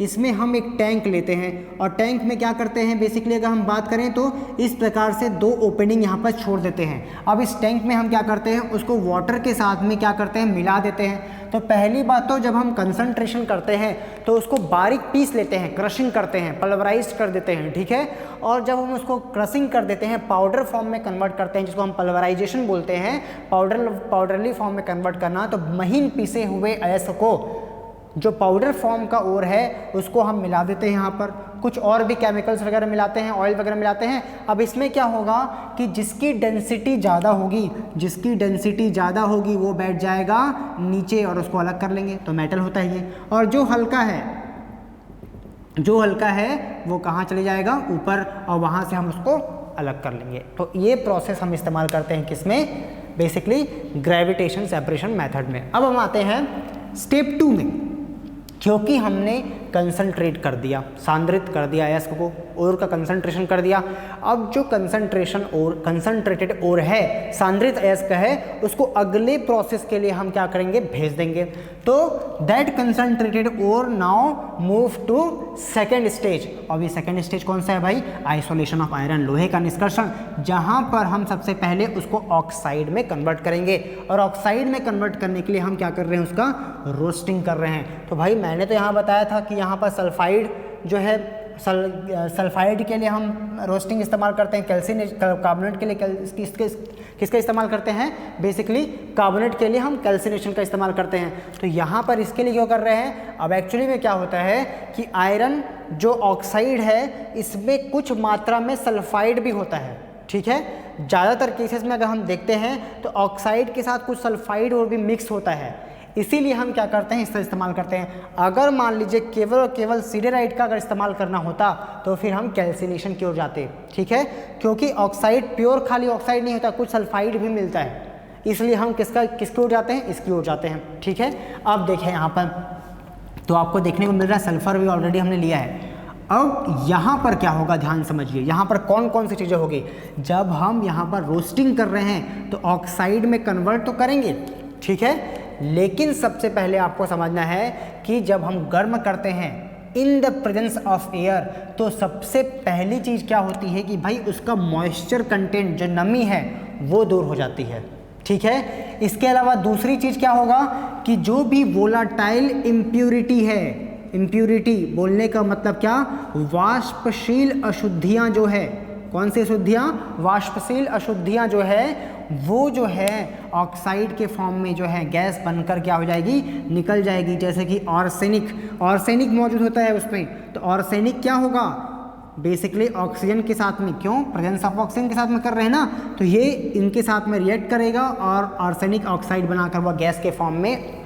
इसमें हम एक टैंक लेते हैं और टैंक में क्या करते हैं, बेसिकली अगर हम बात करें तो इस प्रकार से 2 ओपनिंग यहाँ पर छोड़ देते हैं। अब इस टैंक में हम क्या करते हैं, उसको वाटर के साथ में क्या करते हैं, मिला देते हैं। तो पहली बात तो जब हम कंसंट्रेशन करते हैं तो उसको बारीक पीस लेते हैं, क्रशिंग करते हैं, पल्वराइज कर देते हैं, ठीक है। और जब हम उसको क्रशिंग कर देते हैं, पाउडर फॉर्म में कन्वर्ट करते हैं, जिसको हम पल्वराइजेशन बोलते हैं, पाउडरली फॉर्म में कन्वर्ट करना, तो महीन पीसे हुए अयस्क को, जो पाउडर फॉर्म का ओर है, उसको हम मिला देते हैं यहाँ पर। कुछ और भी केमिकल्स वगैरह मिलाते हैं, ऑयल वगैरह मिलाते हैं। अब इसमें क्या होगा कि जिसकी डेंसिटी ज़्यादा होगी वो बैठ जाएगा नीचे और उसको अलग कर लेंगे, तो मेटल होता है ये। और जो हल्का है वो कहाँ चले जाएगा, ऊपर, और वहाँ से हम उसको अलग कर लेंगे। तो ये प्रोसेस हम इस्तेमाल करते हैं किसमें, बेसिकली ग्रेविटेशन सेपरेशन मेथड में। अब हम आते हैं स्टेप 2 में। क्योंकि हमने कंसंट्रेट कर दिया, सांद्रित कर दिया अयस्क को, ओर का कंसंट्रेशन कर दिया, अब जो कंसंट्रेटेड ओर है, सांद्रित अयस्क है, उसको अगले प्रोसेस के लिए हम क्या करेंगे, भेज देंगे। तो that concentrated ore now move to second stage. और ये सेकेंड स्टेज कौन सा है भाई, आइसोलेशन ऑफ आयरन, लोहे का निष्कर्षण, जहां पर हम सबसे पहले उसको ऑक्साइड में कन्वर्ट करेंगे। और ऑक्साइड में कन्वर्ट करने के लिए हम क्या कर रहे हैं, उसका रोस्टिंग कर रहे हैं। तो भाई मैंने तो यहाँ बताया था कि यहाँ पर सल्फाइड जो है, सल्फाइड के लिए हम रोस्टिंग इस्तेमाल करते हैं, कार्बोनेट के लिए किसका इस्तेमाल करते हैं, बेसिकली कार्बोनेट के लिए हम कैल्सिनेशन का इस्तेमाल करते हैं। तो यहाँ पर इसके लिए क्यों कर रहे हैं, अब एक्चुअली में क्या होता है कि आयरन जो ऑक्साइड है, इसमें कुछ मात्रा में सल्फाइड भी होता है, ठीक है। ज़्यादातर केसेस में अगर हम देखते हैं तो ऑक्साइड के साथ कुछ सल्फाइड और भी मिक्स होता है, इसीलिए हम क्या करते हैं, इसका इस्तेमाल करते हैं। अगर मान लीजिए केवल और केवल सिडेराइट का अगर इस्तेमाल करना होता तो फिर हम कैल्सिनेशन की ओर जाते, ठीक है। क्योंकि ऑक्साइड प्योर खाली ऑक्साइड नहीं होता, कुछ सल्फाइड भी मिलता है, इसलिए हम किसकी ओर जाते हैं, इसकी ओर जाते हैं, ठीक है। अब देखें यहाँ पर तो आपको देखने को मिल रहा है सल्फर भी ऑलरेडी हमने लिया है। अब यहाँ पर क्या होगा, ध्यान समझिए, यहाँ पर कौन कौन सी चीज़ें होगी। जब हम यहाँ पर रोस्टिंग कर रहे हैं तो ऑक्साइड में कन्वर्ट तो करेंगे, ठीक है, लेकिन सबसे पहले आपको समझना है कि जब हम गर्म करते हैं in the presence of air, तो सबसे पहली चीज़ क्या होती है कि भाई उसका मॉइस्चर कंटेंट, जो नमी है, वो दूर हो जाती है, ठीक है। इसके अलावा दूसरी चीज़ क्या होगा कि जो भी वोलाटाइल इम्प्यूरिटी है, इम्प्यूरिटी बोलने का मतलब क्या, वाष्पशील अशुद्धियाँ जो है, कौन सी अशुद्धियाँ, वाष्पशील अशुद्धियाँ जो है, वो जो है ऑक्साइड के फॉर्म में जो है गैस बनकर क्या हो जाएगी, निकल जाएगी। जैसे कि ऑर्सेनिक मौजूद होता है उसमें, तो ऑर्सेनिक क्या होगा, बेसिकली ऑक्सीजन के साथ में, क्यों, प्रेजेंस ऑफ ऑक्सीजन के साथ में कर रहे हैं ना, तो ये इनके साथ में रिएक्ट करेगा और आर्सेनिक ऑक्साइड बनाकर वह गैस के फॉर्म में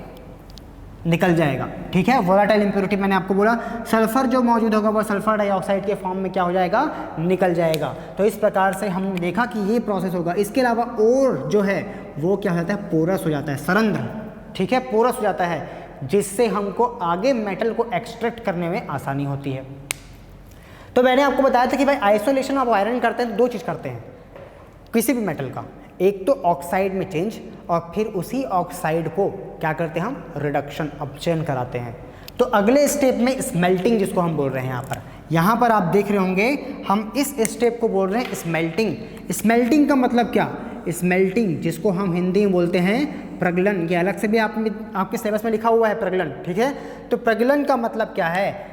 निकल जाएगा, ठीक है। वोलाटाइल इंप्योरिटी मैंने आपको बोला, सल्फर जो मौजूद होगा वो सल्फर डाइऑक्साइड के फॉर्म में क्या हो जाएगा, निकल जाएगा। तो इस प्रकार से हमने देखा कि ये प्रोसेस होगा। इसके अलावा और जो है वो क्या हो जाता है, पोरस हो जाता है, सरंध्र, ठीक है, पोरस हो जाता है, जिससे हमको आगे मेटल को एक्सट्रैक्ट करने में आसानी होती है। तो मैंने आपको बताया था कि भाई आइसोलेशन ऑफ आयरन करते हैं तो 2 चीज़ करते हैं किसी भी मेटल का, एक तो ऑक्साइड में चेंज, और फिर उसी ऑक्साइड को क्या करते हैं हम, रिडक्शन, अपचयन कराते हैं। तो अगले स्टेप में स्मेल्टिंग, जिसको हम बोल रहे हैं यहाँ पर आप देख रहे होंगे हम इस स्टेप को बोल रहे हैं स्मेल्टिंग। स्मेल्टिंग का मतलब क्या, स्मेल्टिंग जिसको हम हिंदी में बोलते हैं प्रगलन, ये अलग से भी आपके सिलेबस में लिखा हुआ है प्रगलन, ठीक है। तो प्रगलन का मतलब क्या है,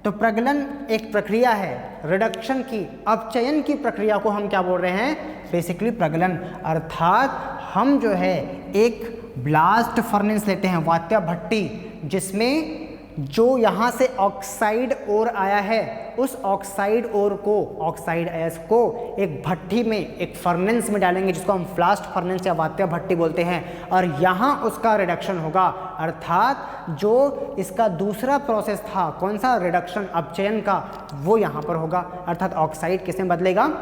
तो प्रगलन एक प्रक्रिया है रिडक्शन की, अपचयन की प्रक्रिया को हम क्या बोल रहे हैं, बेसिकली प्रगलन। अर्थात हम जो है एक ब्लास्ट फर्नेस लेते हैं, वात्या भट्टी, जिसमें जो यहाँ से ऑक्साइड ओर आया है, उस ऑक्साइड ओर को, ऑक्साइड अयस्क को एक भट्टी में, एक फर्नेस में डालेंगे, जिसको हम ब्लास्ट फर्नेस या वात्या भट्टी बोलते हैं, और यहाँ उसका रिडक्शन होगा। अर्थात जो इसका दूसरा प्रोसेस था, कौन सा, रिडक्शन, अपचयन का, वो यहाँ पर होगा। अर्थात ऑक्साइड किसमें बदलेगा,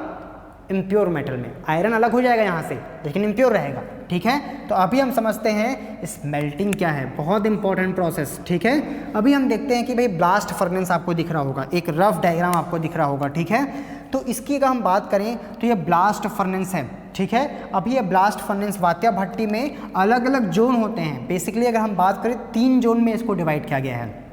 इम्प्योर मेटल में। आयरन अलग हो जाएगा यहाँ से, लेकिन इम्प्योर रहेगा, ठीक है। तो अभी हम समझते हैं स्मेल्टिंग क्या है, बहुत इंपॉर्टेंट प्रोसेस, ठीक है। अभी हम देखते हैं कि भाई ब्लास्ट फर्नेस आपको दिख रहा होगा, एक रफ डायग्राम आपको दिख रहा होगा, ठीक है। तो इसकी अगर हम बात करें तो ये ब्लास्ट फर्नेस है, ठीक है। अभी ये ब्लास्ट फर्नेस वात्या भट्टी में अलग अलग जोन होते हैं। बेसिकली अगर हम बात करें 3 जोन में इसको डिवाइड किया गया है।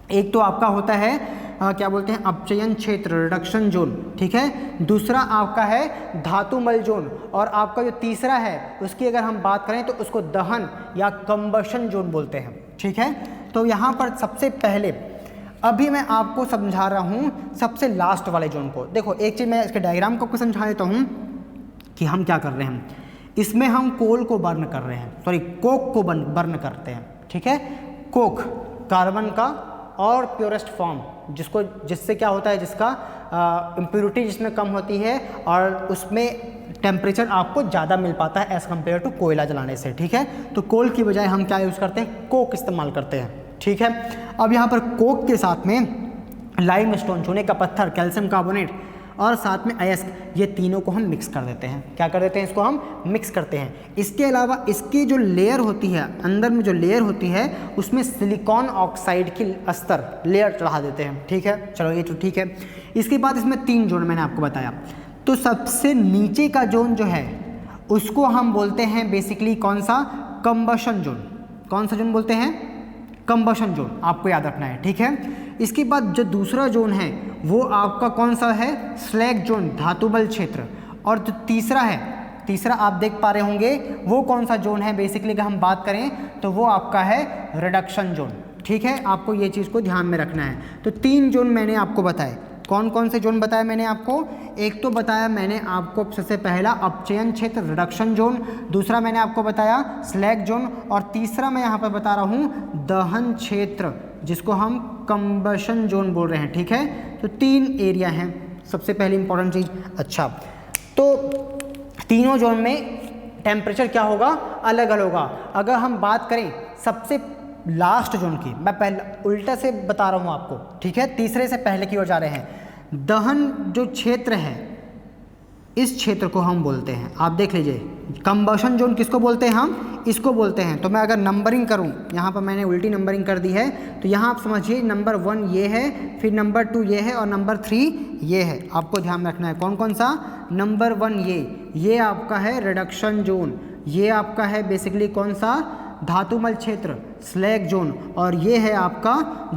एक तो आपका होता है क्या बोलते हैं अपचयन क्षेत्र रिडक्शन जोन, ठीक है। दूसरा आपका है धातुमल जोन, और आपका जो तीसरा है उसकी अगर हम बात करें तो उसको दहन या कंबशन जोन बोलते हैं, ठीक है। तो यहाँ पर सबसे पहले अभी मैं आपको समझा रहा हूँ सबसे लास्ट वाले जोन को। देखो एक चीज़ मैं इसके डायग्राम को आपको समझा देता हूँ कि हम क्या कर रहे हैं। इसमें हम कोल को बर्न कर रहे हैं, सॉरी कोक को बर्न करते हैं, ठीक है। कोक कार्बन का और प्योरेस्ट फॉर्म, जिससे क्या होता है, जिसका इम्प्योरिटी जिसमें कम होती है और उसमें टेम्परेचर आपको ज़्यादा मिल पाता है एज़ कम्पेयर टू कोयला जलाने से, ठीक है। तो कोल की बजाय हम क्या यूज़ करते हैं, कोक इस्तेमाल करते हैं, ठीक है। अब यहाँ पर कोक के साथ में लाइमस्टोन, चूने का पत्थर, कैल्शियम कार्बोनेट और साथ में अयस्क, ये तीनों को हम मिक्स कर देते हैं। क्या कर देते हैं, इसको हम मिक्स करते हैं। इसके अलावा इसकी जो लेयर होती है, अंदर में जो लेयर होती है उसमें सिलिकॉन ऑक्साइड की अस्तर लेयर चढ़ा देते हैं, ठीक है। चलो ये तो ठीक है। इसके बाद इसमें 3 जोन मैंने आपको बताया। तो सबसे नीचे का जोन जो है उसको हम बोलते हैं बेसिकली कौन सा, कंबशन जोन। कौन सा जोन बोलते हैं, कंबशन जोन, आपको याद रखना है, ठीक है। इसके बाद जो दूसरा जोन है वो आपका कौन सा है, स्लैग जोन, धातुबल क्षेत्र। और जो तीसरा है, तीसरा आप देख पा रहे होंगे वो कौन सा जोन है बेसिकली अगर हम बात करें तो वो आपका है रिडक्शन जोन, ठीक है। आपको ये चीज़ को ध्यान में रखना है। तो 3 जोन मैंने आपको बताए। कौन कौन से जोन बताया मैंने आपको, एक तो बताया मैंने आपको सबसे पहला अपचयन क्षेत्र रिडक्शन जोन, दूसरा मैंने आपको बताया स्लैग जोन, और तीसरा मैं यहाँ पर बता रहा हूँ दहन क्षेत्र, जिसको हम कंबशन जोन बोल रहे हैं, ठीक है। तो 3 एरिया हैं, सबसे पहली इंपॉर्टेंट चीज़। अच्छा, तो तीनों जोन में टेम्परेचर क्या होगा, अलग अलग होगा। अगर हम बात करें सबसे लास्ट जोन की, मैं पहले उल्टा से बता रहा हूँ आपको, ठीक है, तीसरे से पहले की ओर जा रहे हैं। दहन जो क्षेत्र है इस क्षेत्र को हम बोलते हैं, आप देख लीजिए, कंबशन जोन किसको बोलते हैं, हम इसको बोलते हैं। तो मैं अगर नंबरिंग करूं, यहाँ पर मैंने उल्टी नंबरिंग कर दी है, तो यहाँ आप समझिए नंबर 1 ये है, फिर नंबर 2 ये है और नंबर 3 ये है। आपको ध्यान में रखना है कौन कौन सा। नंबर 1 ये आपका है रिडक्शन जोन, ये आपका है बेसिकली कौन सा, धातुमल क्षेत्र स्लैग जोन, और ये है आपका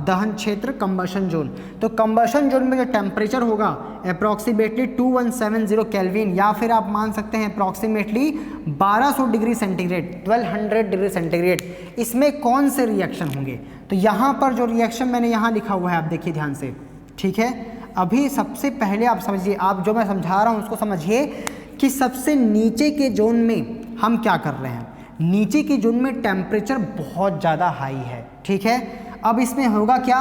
दहन क्षेत्र कंबशन जोन। तो कंबशन जोन में जो टेम्परेचर होगा अप्रॉक्सीमेटली 2170 केल्विन, या फिर आप मान सकते हैं approximately 1200 degree centigrade, 1200 degree centigrade. इसमें कौन से रिएक्शन होंगे, तो यहाँ पर जो रिएक्शन मैंने यहाँ लिखा हुआ है आप देखिए ध्यान से, ठीक है। अभी सबसे पहले आप समझिए, आप जो मैं समझा रहा हूँ उसको समझिए कि सबसे नीचे के जोन में हम क्या कर रहे हैं। नीचे के जोन में टेम्परेचर बहुत ज़्यादा हाई है, ठीक है। अब इसमें होगा क्या,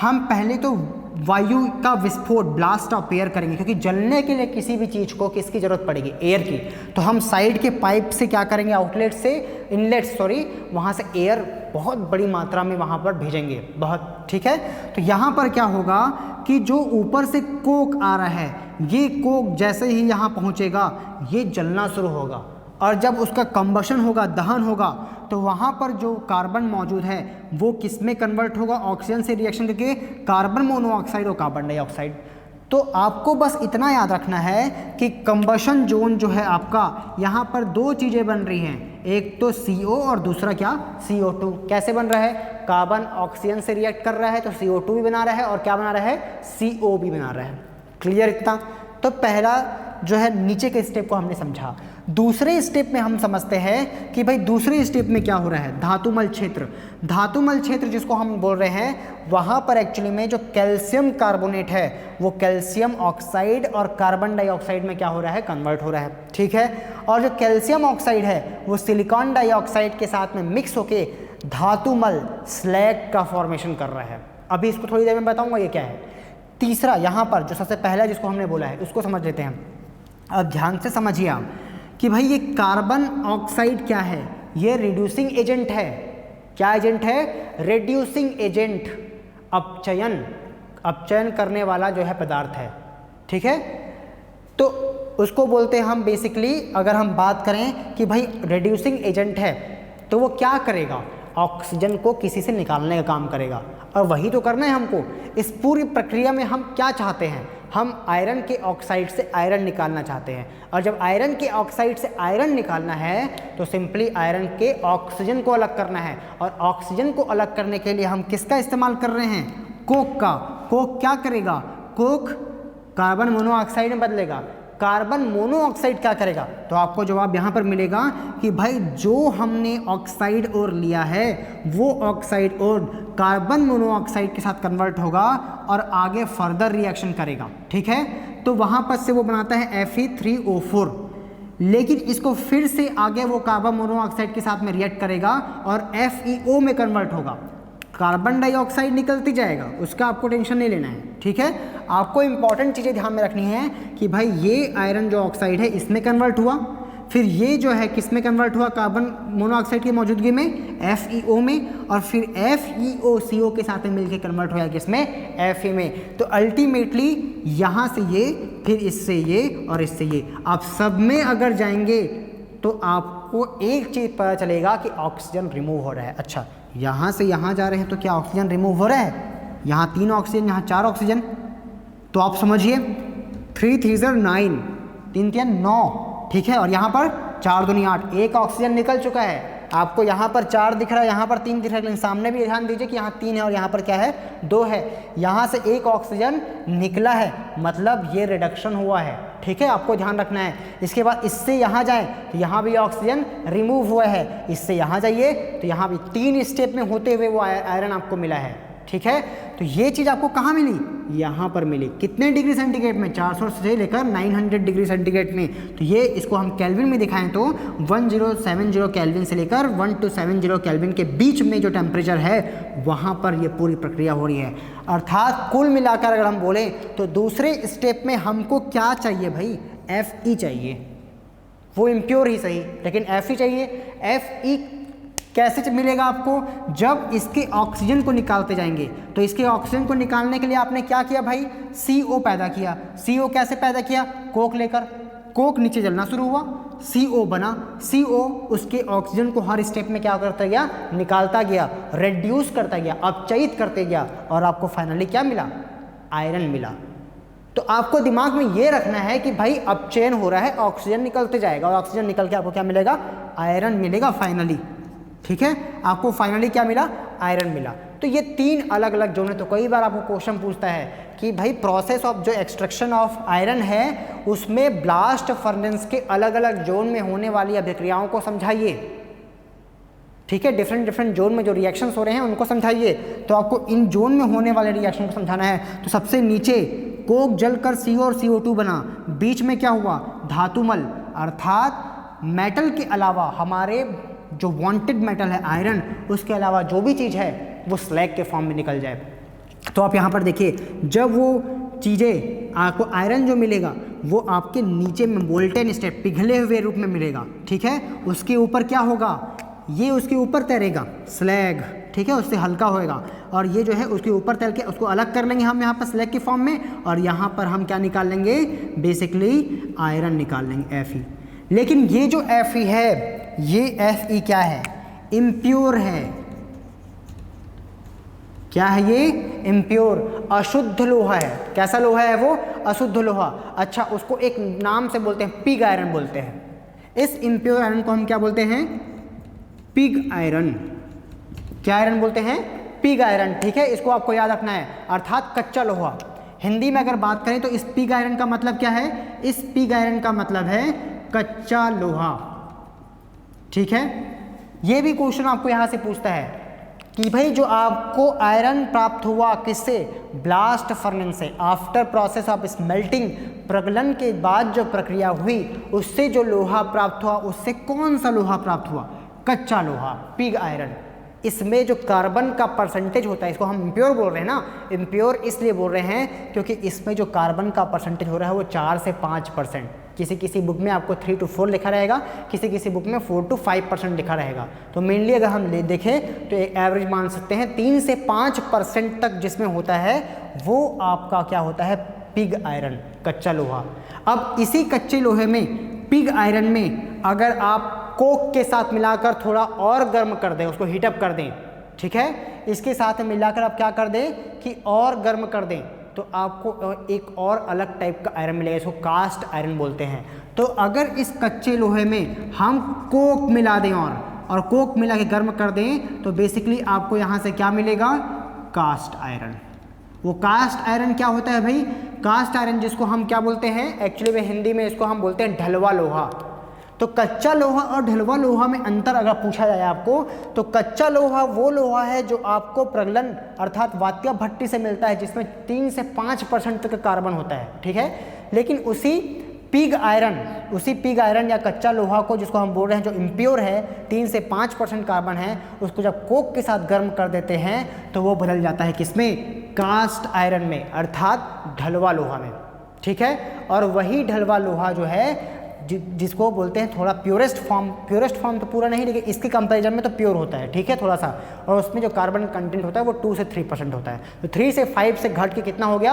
हम पहले तो वायु का विस्फोट, ब्लास्ट ऑफ एयर करेंगे, क्योंकि जलने के लिए किसी भी चीज़ को किसकी ज़रूरत पड़ेगी, एयर की। तो हम साइड के पाइप से क्या करेंगे, आउटलेट से, इनलेट सॉरी, वहाँ से एयर बहुत बड़ी मात्रा में वहाँ पर भेजेंगे, बहुत, ठीक है। तो यहाँ पर क्या होगा कि जो ऊपर से कोक आ रहा है, ये कोक जैसे ही यहाँ पहुँचेगा ये जलना शुरू होगा, और जब उसका कंबशन होगा, दहन होगा, तो वहाँ पर जो कार्बन मौजूद है वो किस में कन्वर्ट होगा, ऑक्सीजन से रिएक्शन करके कार्बन मोनोऑक्साइड और कार्बन डाइऑक्साइड। तो आपको बस इतना याद रखना है कि कंबशन जोन जो है आपका, यहाँ पर 2 चीज़ें बन रही हैं, एक तो CO और दूसरा क्या, CO2। कैसे बन रहा है, कार्बन ऑक्सीजन से रिएक्ट कर रहा है तो CO2 भी बना रहा है, और क्या बना रहा है, CO भी बना रहा है। क्लियर इतना। तो पहला जो है नीचे के स्टेप को हमने समझा। दूसरे स्टेप में हम समझते हैं कि भाई दूसरे स्टेप में क्या हो रहा है, धातुमल क्षेत्र। धातुमल क्षेत्र जिसको हम बोल रहे हैं, वहाँ पर एक्चुअली में जो कैल्शियम कार्बोनेट है वो कैल्शियम ऑक्साइड और कार्बन डाइऑक्साइड में क्या हो रहा है, कन्वर्ट हो रहा है, ठीक है। और जो कैल्शियम ऑक्साइड है वो सिलिकॉन डाइऑक्साइड के साथ में मिक्स होके धातुमल स्लैग का फॉर्मेशन कर रहा है। अभी इसको थोड़ी देर में बताऊंगा ये क्या है। तीसरा यहाँ पर जो सबसे पहला जिसको हमने बोला है उसको समझ लेते हैं। अब ध्यान से समझिए आप कि भाई ये कार्बन ऑक्साइड क्या है, ये रिड्यूसिंग एजेंट है। क्या एजेंट है, रिड्यूसिंग एजेंट, अपचयन करने वाला जो है पदार्थ है, ठीक है। तो उसको बोलते हैं हम बेसिकली, अगर हम बात करें कि भाई रिड्यूसिंग एजेंट है तो वो क्या करेगा, ऑक्सीजन को किसी से निकालने का काम करेगा, और वही तो करना है हमको। इस पूरी प्रक्रिया में हम क्या चाहते हैं हम आयरन के ऑक्साइड से आयरन निकालना चाहते हैं, और जब आयरन के ऑक्साइड से आयरन निकालना है तो सिंपली आयरन के ऑक्सीजन को अलग करना है, और ऑक्सीजन को अलग करने के लिए हम किसका इस्तेमाल कर रहे हैं? कोक का। कोक क्या करेगा? कोक कार्बन मोनोऑक्साइड में बदलेगा। कार्बन मोनोऑक्साइड क्या करेगा? तो आपको जवाब यहाँ पर मिलेगा कि भाई जो हमने ऑक्साइड और लिया है वो ऑक्साइड और कार्बन मोनोऑक्साइड के साथ कन्वर्ट होगा और आगे फर्दर रिएक्शन करेगा। ठीक है, तो वहाँ पर से वो बनाता है Fe3O4, लेकिन इसको फिर से आगे वो कार्बन मोनोऑक्साइड के साथ में रिएक्ट करेगा और FeO में कन्वर्ट होगा। कार्बन डाइऑक्साइड निकलती जाएगा, उसका आपको टेंशन नहीं लेना है। ठीक है, आपको इंपॉर्टेंट चीज़ें ध्यान में रखनी है कि भाई ये आयरन जो ऑक्साइड है इसमें कन्वर्ट हुआ, फिर ये जो है किस में कन्वर्ट हुआ? कार्बन मोनोऑक्साइड की मौजूदगी में FeO में, और फिर FeO CO के साथ में मिलकर कन्वर्ट होया किसमें? Fe में। तो अल्टीमेटली यहाँ से ये, फिर इससे ये और इससे ये, आप सब में अगर जाएंगे तो आपको एक चीज़ पता चलेगा कि ऑक्सीजन रिमूव हो रहा है। अच्छा, यहाँ से यहाँ जा रहे हैं तो क्या ऑक्सीजन रिमूव हो रहा है? यहाँ 3 ऑक्सीजन, यहाँ 4 ऑक्सीजन, तो आप समझिए 3 3 9, 3 3 9। ठीक है, और यहाँ पर 4 दूनी 8, एक ऑक्सीजन निकल चुका है। आपको यहाँ पर 4 दिख रहा है, यहाँ पर 3 दिख रहा है, लेकिन सामने भी ध्यान दीजिए कि यहाँ 3 है और यहाँ पर क्या है? 2 है। यहाँ से एक ऑक्सीजन निकला है, मतलब ये रिडक्शन हुआ है। ठीक है, आपको ध्यान रखना है। इसके बाद इससे यहाँ जाए तो यहाँ भी ऑक्सीजन रिमूव हुआ है, इससे यहाँ जाइए तो यहाँ भी 3 स्टेप में होते हुए वो आयरन आपको मिला है। ठीक है, तो ये चीज़ आपको कहाँ मिली? यहाँ पर मिली। कितने डिग्री सेंटीग्रेड में? 400 से लेकर 900 डिग्री सेंटीग्रेड में। तो ये इसको हम केल्विन में दिखाएं तो 1070 केल्विन से लेकर 1270 केल्विन के बीच में जो टेम्परेचर है वहाँ पर ये पूरी प्रक्रिया हो रही है। अर्थात कुल मिलाकर अगर हम बोलें तो दूसरे स्टेप में हमको क्या चाहिए भाई? Fe चाहिए, वो इम्प्योर ही सही, लेकिन Fe चाहिए। Fe कैसे मिलेगा आपको? जब इसके ऑक्सीजन को निकालते जाएंगे। तो इसके ऑक्सीजन को निकालने के लिए आपने क्या किया भाई? CO पैदा किया। CO कैसे पैदा किया? कोक लेकर। कोक नीचे जलना शुरू हुआ, CO बना। CO उसके ऑक्सीजन को हर स्टेप में क्या करता गया? निकालता गया, रेड्यूस करता गया, अपचयित करते गया, और आपको फाइनली क्या मिला? आयरन मिला। तो आपको दिमाग में ये रखना है कि भाई अपचयन हो रहा है, ऑक्सीजन निकलते जाएगा, और ऑक्सीजन निकल के आपको क्या मिलेगा? आयरन मिलेगा फाइनली। ठीक है, आपको फाइनली क्या मिला? आयरन मिला। तो ये 3 अलग अलग जोन है। तो कई बार आपको क्वेश्चन पूछता है कि भाई प्रोसेस ऑफ जो एक्सट्रैक्शन ऑफ आयरन है उसमें ब्लास्ट फर्नेस के अलग अलग जोन में होने वाली अभिक्रियाओं को समझाइए। ठीक है, डिफरेंट जोन में जो रिएक्शंस हो रहे हैं उनको समझाइए। तो आपको इन जोन में होने वाले रिएक्शन को समझाना है। तो सबसे नीचे कोक जलकर CO और CO2 बना, बीच में क्या हुआ? धातुमल, अर्थात मेटल के अलावा हमारे जो वांटेड मेटल है आयरन, उसके अलावा जो भी चीज़ है वो स्लैग के फॉर्म में निकल जाए। तो आप यहाँ पर देखिए, जब वो चीज़ें आपको आयरन जो मिलेगा वो आपके नीचे में मोल्टेन स्टेट, पिघले हुए रूप में मिलेगा। ठीक है, उसके ऊपर क्या होगा? ये उसके ऊपर तैरेगा, स्लैग। ठीक है, उससे हल्का होएगा, और ये जो है उसके ऊपर तैर के उसको अलग कर लेंगे हम यहाँ पर स्लैग के फॉर्म में, और यहाँ पर हम क्या निकाल लेंगे? बेसिकली आयरन निकाल लेंगे, Fe। लेकिन ये जो Fe है, ये Fe क्या है? इम्प्योर है। क्या है ये? इम्प्योर, अशुद्ध लोहा है। कैसा लोहा है वो? अशुद्ध लोहा। अच्छा, उसको एक नाम से बोलते हैं, पिग आयरन बोलते हैं। इस इम्प्योर आयरन को हम क्या बोलते हैं? Pig iron. क्या आयरन बोलते हैं? Pig iron. ठीक है, इसको आपको याद रखना है, अर्थात कच्चा लोहा। हिंदी में अगर बात करें तो इस पिग आयरन का मतलब क्या है? इस पिग आयरन का मतलब है कच्चा लोहा। ठीक है, ये भी क्वेश्चन आपको यहाँ से पूछता है कि भाई जो आपको आयरन प्राप्त हुआ किससे? ब्लास्ट फर्नेस से। आफ्टर प्रोसेस ऑफ स्मेल्टिंग, प्रगलन के बाद जो प्रक्रिया हुई उससे जो लोहा प्राप्त हुआ, उससे कौन सा लोहा प्राप्त हुआ? कच्चा लोहा, पिग आयरन। इसमें जो कार्बन का परसेंटेज होता है, इसको हम इम्प्योर बोल रहे हैं ना। इम्प्योर इसलिए बोल रहे हैं क्योंकि इसमें जो कार्बन का परसेंटेज हो रहा है वो 4 से 5%। किसी बुक में आपको 3 to 4 लिखा रहेगा, किसी बुक में 4 to 5% लिखा रहेगा। तो मेनली अगर हम देखें तो एक एवरेज मान सकते हैं 3 से 5% तक जिसमें होता है वो आपका क्या होता है? पिग आयरन, कच्चा लोहा। अब इसी कच्चे लोहे में, पिग आयरन में, अगर आप कोक के साथ मिलाकर थोड़ा और गर्म कर दें, उसको हीटअप कर दें, ठीक है, इसके साथ मिलाकर आप क्या कर दें कि और गर्म कर दें, तो आपको एक और अलग टाइप का आयरन मिलेगा, इसको कास्ट आयरन बोलते हैं। तो अगर इस कच्चे लोहे में हम कोक मिला दें और कोक मिला के गर्म कर दें तो बेसिकली आपको यहाँ से क्या मिलेगा, कास्ट आयरन। वो कास्ट आयरन क्या होता है भाई, कास्ट आयरन जिसको हम क्या बोलते हैं, एक्चुअली में हिंदी में इसको हम बोलते हैं ढलवा लोहा। तो कच्चा लोहा और ढलवा लोहा में अंतर अगर पूछा जाए आपको, तो कच्चा लोहा वो लोहा है जो आपको प्रगलन अर्थात वात्या भट्टी से मिलता है, जिसमें 3 से 5% तक कार्बन होता है, ठीक है। लेकिन उसी पिग आयरन या कच्चा लोहा को जिसको हम बोल रहे हैं जो इम्प्योर है, 3 से 5% कार्बन है, उसको जब कोक के साथ गर्म कर देते हैं तो वो बदल जाता है किसमें, कास्ट आयरन में, अर्थात ढलवा लोहा में, ठीक है। और वही ढलवा लोहा जो है जिसको बोलते हैं थोड़ा प्योरेस्ट फॉर्म तो पूरा नहीं, लेकिन इसके कंपैरिजन में तो प्योर होता है, ठीक है, थोड़ा सा, और उसमें जो कार्बन कंटेंट होता है वो 2 से 3% होता है। तो 3 से 5 से घट के कितना हो गया,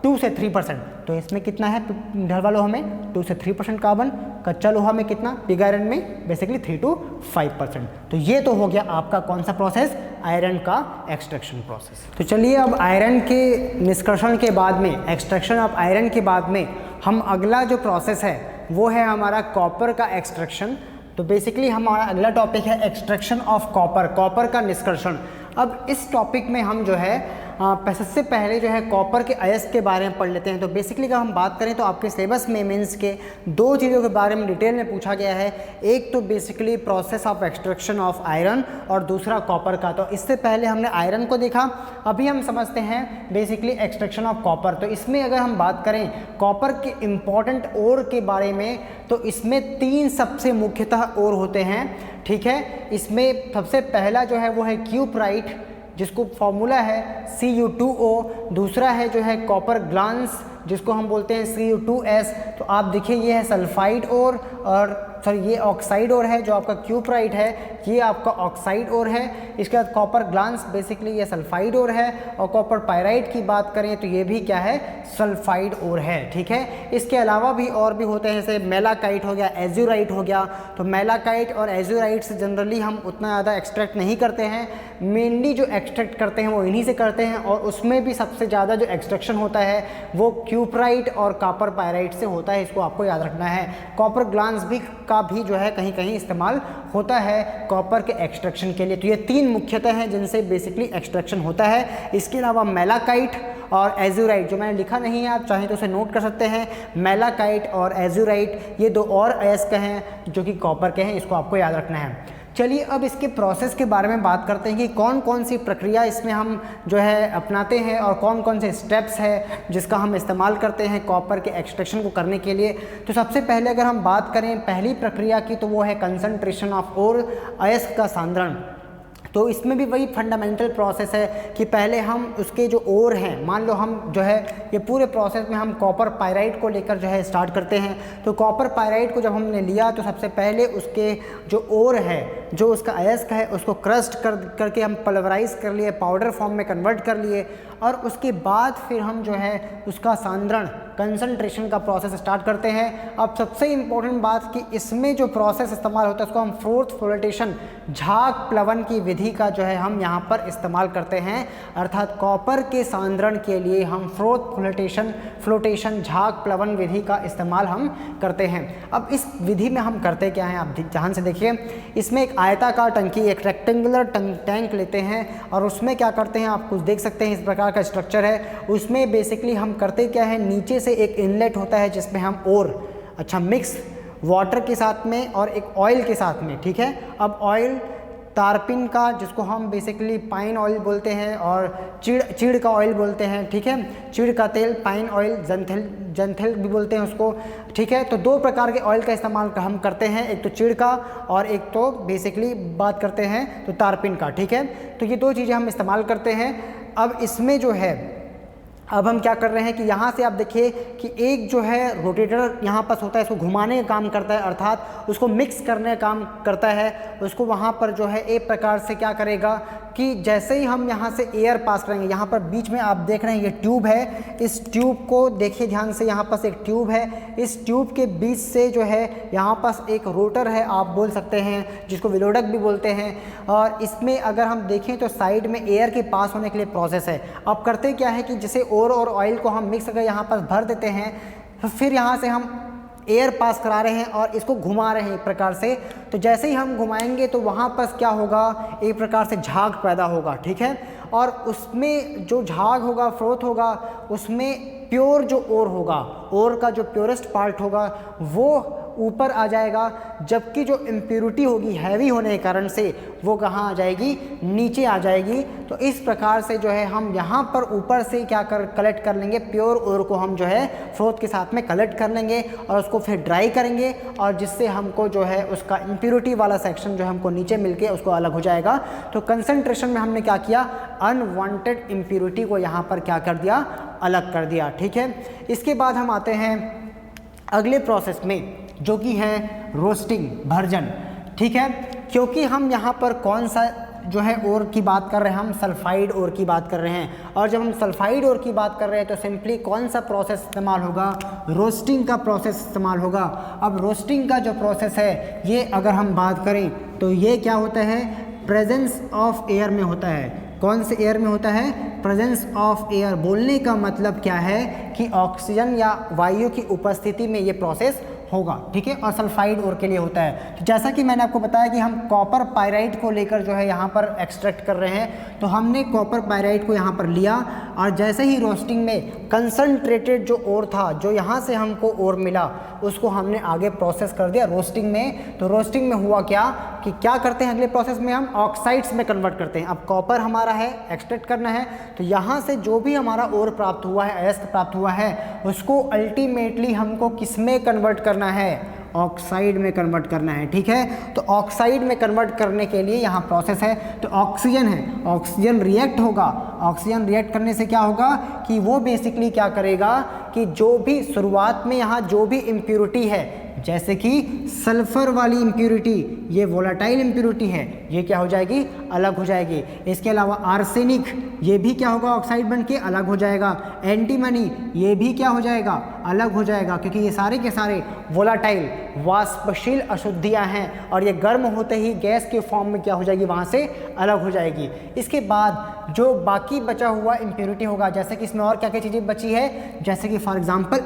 2 से 3%। तो इसमें कितना है ढलवा लोहा में 2 से 3% कार्बन, कच्चा लोहा में कितना, पिग आयरन में बेसिकली 3 to 5%। तो ये तो हो गया आपका कौन सा प्रोसेस, आयरन का एक्सट्रैक्शन प्रोसेस। तो चलिए अब आयरन के निष्कर्षण के बाद में, एक्सट्रैक्शन ऑफ आयरन के बाद में हम अगला जो प्रोसेस है वो है हमारा कॉपर का एक्सट्रैक्शन। तो बेसिकली हमारा अगला टॉपिक है एक्सट्रैक्शन ऑफ कॉपर का निष्कर्षण। अब इस टॉपिक में हम जो है सबसे पहले जो है कॉपर के अयस्क के बारे में पढ़ लेते हैं। तो बेसिकली अगर हम बात करें तो आपके सिलेबस में मीन्स के 2 चीज़ों के बारे में डिटेल में पूछा गया है, एक तो basically process of extraction of iron और दूसरा कॉपर का। तो इससे पहले हमने आयरन को देखा, अभी हम समझते हैं बेसिकली एक्सट्रैक्शन ऑफ कॉपर। तो इसमें अगर हम बात करें कॉपर के इम्पॉर्टेंट ओर के बारे में, तो इसमें 3 सबसे मुख्यतः ओर होते हैं, ठीक है। इसमें सबसे पहला जो है वो है क्यूपराइट, जिसको फॉर्मूला है Cu2O। दूसरा है जो है कॉपर ग्लांस, जिसको हम बोलते हैं Cu2S। तो आप देखिए ये है सल्फाइड और सॉरी ये ऑक्साइड ओर है, जो आपका क्यूपराइट है ये आपका ऑक्साइड ओर है। इसके बाद कॉपर ग्लांस बेसिकली ये सल्फाइड ओर है, और कॉपर पायराइट की बात करें तो ये भी क्या है, सल्फाइड ओर है, ठीक है। इसके अलावा भी और भी होते हैं, जैसे मेलाकाइट हो गया, एज्यूराइट हो गया। तो मेलाकाइट और एज्यूराइट से जनरली हम उतना ज़्यादा एक्सट्रैक्ट नहीं करते हैं, मेनली जो एक्सट्रैक्ट करते हैं वो इन्हीं से करते हैं, और उसमें भी सबसे ज़्यादा जो एक्सट्रैक्शन होता है वो क्यूपराइट और कॉपर पायराइट से होता है, इसको आपको याद रखना है। कॉपर ग्लांस का भी जो है कहीं कहीं इस्तेमाल होता है कॉपर के एक्सट्रैक्शन के लिए। तो ये 3 मुख्यतः हैं जिनसे बेसिकली एक्सट्रैक्शन होता है। इसके अलावा मेलाकाइट और एज्यूराइट, जो मैंने लिखा नहीं है आप चाहें तो उसे नोट कर सकते हैं, मेलाकाइट और एज्यूराइट ये 2 और अयस्क हैं जो कि कॉपर के हैं, इसको आपको याद रखना है। चलिए अब इसके प्रोसेस के बारे में बात करते हैं कि कौन कौन सी प्रक्रिया इसमें हम जो है अपनाते हैं और कौन कौन से स्टेप्स है जिसका हम इस्तेमाल करते हैं कॉपर के एक्सट्रैक्शन को करने के लिए। तो सबसे पहले अगर हम बात करें पहली प्रक्रिया की, तो वो है कंसंट्रेशन ऑफ ओर, अयस्क का सांद्रण। तो इसमें भी वही फंडामेंटल प्रोसेस है कि पहले हम उसके जो ओर हैं, मान लो हम जो है ये पूरे प्रोसेस में हम कॉपर पायराइट को लेकर जो है स्टार्ट करते हैं। तो कॉपर पायराइट को जब हमने लिया तो सबसे पहले उसके जो ओर है, जो उसका अयस्क है, उसको क्रस्ट करके हम पल्वराइज कर लिए, पाउडर फॉर्म में कन्वर्ट कर लिए, और उसके बाद फिर हम जो है उसका सांद्रण कंसंट्रेशन का प्रोसेस स्टार्ट करते हैं। अब सबसे इम्पोर्टेंट बात कि इसमें जो प्रोसेस इस्तेमाल होता है उसको हम फोर्थ फ्लोटेशन, झाग प्लवन की विधि का जो है हम यहाँ पर इस्तेमाल करते हैं। अर्थात कॉपर के सांद्रण के लिए हम फोर्थ फ्लोटेशन झाग प्लवन विधि का इस्तेमाल हम करते हैं। अब इस विधि में हम करते क्या हैं, आप ध्यान से देखिए। इसमें एक आयताकार टंकी, एक रेक्टेंगुलर टैंक लेते हैं, और उसमें क्या करते हैं आप कुछ देख सकते हैं, इस प्रकार का स्ट्रक्चर है। उसमें बेसिकली हम करते क्या है, नीचे से एक इनलेट होता है जिसमें हम मिक्स वाटर के साथ में और एक ऑयल के साथ में, ठीक है। अब ऑयल तारपिन का, जिसको हम बेसिकली पाइन ऑयल बोलते हैं, और चीड़ का ऑयल बोलते हैं, ठीक है। चीड़ का तेल पाइन ऑयल, जंथेल भी बोलते हैं उसको, ठीक है। तो 2 प्रकार के ऑयल का इस्तेमाल हम करते हैं, एक तो चीड़ का और एक तो बेसिकली बात करते हैं तो तारपिन का, ठीक है। तो ये 2 चीज़ें हम इस्तेमाल करते हैं। अब इसमें जो है अब हम क्या कर रहे हैं कि यहाँ से आप देखिए कि एक जो है रोटेटर यहाँ पास होता है, इसको घुमाने का काम करता है, अर्थात उसको मिक्स करने का काम करता है। उसको वहाँ पर जो है एक प्रकार से क्या करेगा कि जैसे ही हम यहाँ से एयर पास करेंगे, यहाँ पर बीच में आप देख रहे हैं ये ट्यूब है, इस ट्यूब को देखिए ध्यान से, यहाँ पास एक ट्यूब है, इस ट्यूब के बीच से जो है यहाँ पास एक रोटर है आप बोल सकते हैं, जिसको विलोडक भी बोलते हैं। और इसमें अगर हम देखें तो साइड में एयर के पास होने के लिए प्रोसेस है। अब करते क्या है कि जैसे ओर और ऑयल को हम मिक्स करके यहाँ पर भर देते हैं, फिर यहाँ से हम एयर पास करा रहे हैं और इसको घुमा रहे हैं एक प्रकार से। तो जैसे ही हम घुमाएंगे तो वहाँ पर क्या होगा, एक प्रकार से झाग पैदा होगा, ठीक है। और उसमें जो झाग होगा, फ्रोथ होगा, उसमें प्योर जो ओर होगा, ओर का जो प्योरेस्ट पार्ट होगा वो ऊपर आ जाएगा, जबकि जो इम्प्योरिटी होगी हैवी होने के कारण से वो कहाँ आ जाएगी, नीचे आ जाएगी। तो इस प्रकार से जो है हम यहाँ पर ऊपर से क्या कलेक्ट कर लेंगे, प्योर ओर को हम जो है फ्रोथ के साथ में कलेक्ट कर लेंगे और उसको फिर ड्राई करेंगे, और जिससे हमको जो है उसका इम्प्योरिटी वाला सेक्शन जो है हमको नीचे मिलके उसको अलग हो जाएगा। तो कंसंट्रेशन में हमने क्या किया, अनवांटेड इम्प्योरिटी को यहाँ पर क्या कर दिया, अलग कर दिया, ठीक है। इसके बाद हम आते हैं अगले प्रोसेस में, जो कि है रोस्टिंग, भर्जन, ठीक है। क्योंकि हम यहाँ पर कौन सा जो है ओर की बात कर रहे हैं, हम सल्फाइड ओर की बात कर रहे हैं। और जब हम सल्फाइड ओर की बात कर रहे हैं तो सिंपली कौन सा प्रोसेस इस्तेमाल होगा, रोस्टिंग का प्रोसेस इस्तेमाल होगा। अब रोस्टिंग का जो प्रोसेस है ये अगर हम बात करें तो ये क्या होता है, प्रेजेंस ऑफ एयर में होता है। कौन से एयर में होता है, प्रेजेंस ऑफ एयर। बोलने का मतलब क्या है कि ऑक्सीजन या वायु की उपस्थिति में ये प्रोसेस होगा, ठीक है। और सल्फाइड ओर के लिए होता है। तो जैसा कि मैंने आपको बताया कि हम कॉपर पायराइट को लेकर जो है यहाँ पर एक्सट्रैक्ट कर रहे हैं, तो हमने कॉपर पायराइट को यहाँ पर लिया और जैसे ही रोस्टिंग में कंसंट्रेटेड जो ओर था, जो यहाँ से हमको ओर मिला, उसको हमने आगे प्रोसेस कर दिया रोस्टिंग में। तो रोस्टिंग में हुआ क्या कि क्या करते हैं, अगले प्रोसेस में हम ऑक्साइड्स में कन्वर्ट करते हैं। अब कॉपर हमारा है, एक्सट्रैक्ट करना है, तो यहाँ से जो भी हमारा ओर प्राप्त हुआ है, अयस्क प्राप्त हुआ है, उसको अल्टीमेटली हमको किस में कन्वर्ट करना है, ऑक्साइड में कन्वर्ट करना है, ठीक है। तो ऑक्साइड में कन्वर्ट करने के लिए यहाँ प्रोसेस है। तो ऑक्सीजन है, ऑक्सीजन रिएक्ट होगा। ऑक्सीजन रिएक्ट करने से क्या होगा कि वो बेसिकली क्या करेगा कि जो भी शुरुआत में यहाँ जो भी इम्प्योरिटी है, जैसे कि सल्फर वाली इम्प्योरिटी, ये वोलेटाइल इम्प्योरिटी है, ये क्या हो जाएगी, अलग हो जाएगी। इसके अलावा आर्सेनिक, ये भी क्या होगा, ऑक्साइड बन के अलग हो जाएगा। एंटीमनी, ये भी क्या हो जाएगा, अलग हो जाएगा, क्योंकि ये सारे के सारे वोलेटाइल वाष्पशील अशुद्धियाँ हैं और ये गर्म होते ही गैस के फॉर्म में क्या हो जाएगी, वहाँ से अलग हो जाएगी। इसके बाद जो बाकी बचा हुआ इम्प्योरिटी होगा, जैसे कि इसमें और क्या क्या चीज़ें बची है, जैसे कि फॉर एग्जांपल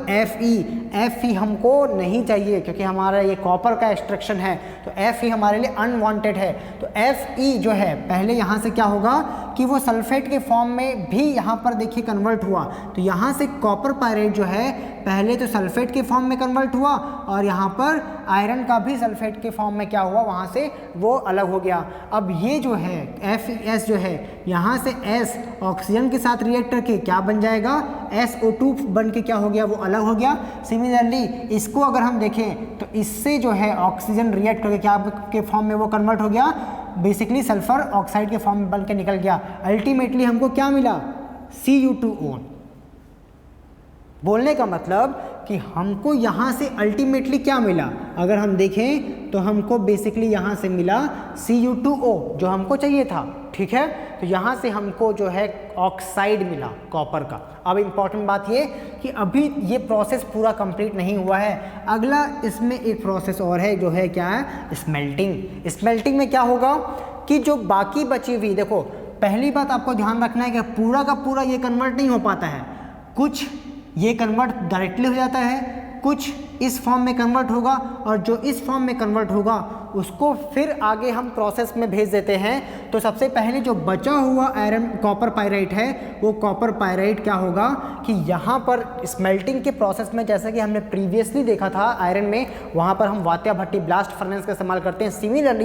Fe हमको नहीं चाहिए क्योंकि हमारा ये कॉपर का एक्सट्रैक्शन है, तो Fe हमारे लिए अनवांटेड है। तो Fe जो है पहले यहाँ से क्या होगा कि वो सल्फेट के फॉर्म में भी यहाँ पर देखिए कन्वर्ट हुआ। तो यहाँ से कॉपर पायरेट जो है पहले तो सल्फेट के फॉर्म में कन्वर्ट हुआ और यहाँ पर आयरन का भी सल्फेट के फॉर्म में क्या हुआ, वहाँ से वो अलग हो गया। अब ये जो है FeS जो है, यहाँ से S ऑक्सीजन के साथ रिएक्ट करके क्या बन जाएगा, SO2 बन के क्या हो गया, वो अलग हो गया। सिमिलरली इसको अगर हम देखें तो इससे जो है ऑक्सीजन रिएक्ट करके क्या के फॉर्म में वो कन्वर्ट हो गया, बेसिकली सल्फर ऑक्साइड के फॉर्म में बन के निकल गया। अल्टीमेटली हमको क्या मिला, Cu2O। बोलने का मतलब कि हमको यहाँ से अल्टीमेटली क्या मिला, अगर हम देखें तो हमको बेसिकली यहाँ से मिला Cu2O जो हमको चाहिए था, ठीक है। तो यहाँ से हमको जो है ऑक्साइड मिला कॉपर का। अब इम्पॉर्टेंट बात ये कि अभी ये प्रोसेस पूरा कंप्लीट नहीं हुआ है। अगला इसमें एक प्रोसेस और है जो है क्या है, स्मेल्टिंग। स्मेल्टिंग में क्या होगा कि जो बाकी बची हुई, देखो पहली बात आपको ध्यान रखना है कि पूरा का पूरा ये कन्वर्ट नहीं हो पाता है, कुछ ये कन्वर्ट डायरेक्टली हो जाता है, कुछ इस फॉर्म में कन्वर्ट होगा और जो इस फॉर्म में कन्वर्ट होगा उसको फिर आगे हम प्रोसेस में भेज देते हैं। तो सबसे पहले जो बचा हुआ आयरन कॉपर पायराइट है, वो कॉपर पायराइट क्या होगा कि यहाँ पर स्मेल्टिंग के प्रोसेस में, जैसा कि हमने प्रीवियसली देखा था आयरन में, वहाँ पर हम वात्या भट्टी ब्लास्ट फर्नेस का इस्तेमाल करते हैं। सिमिलरली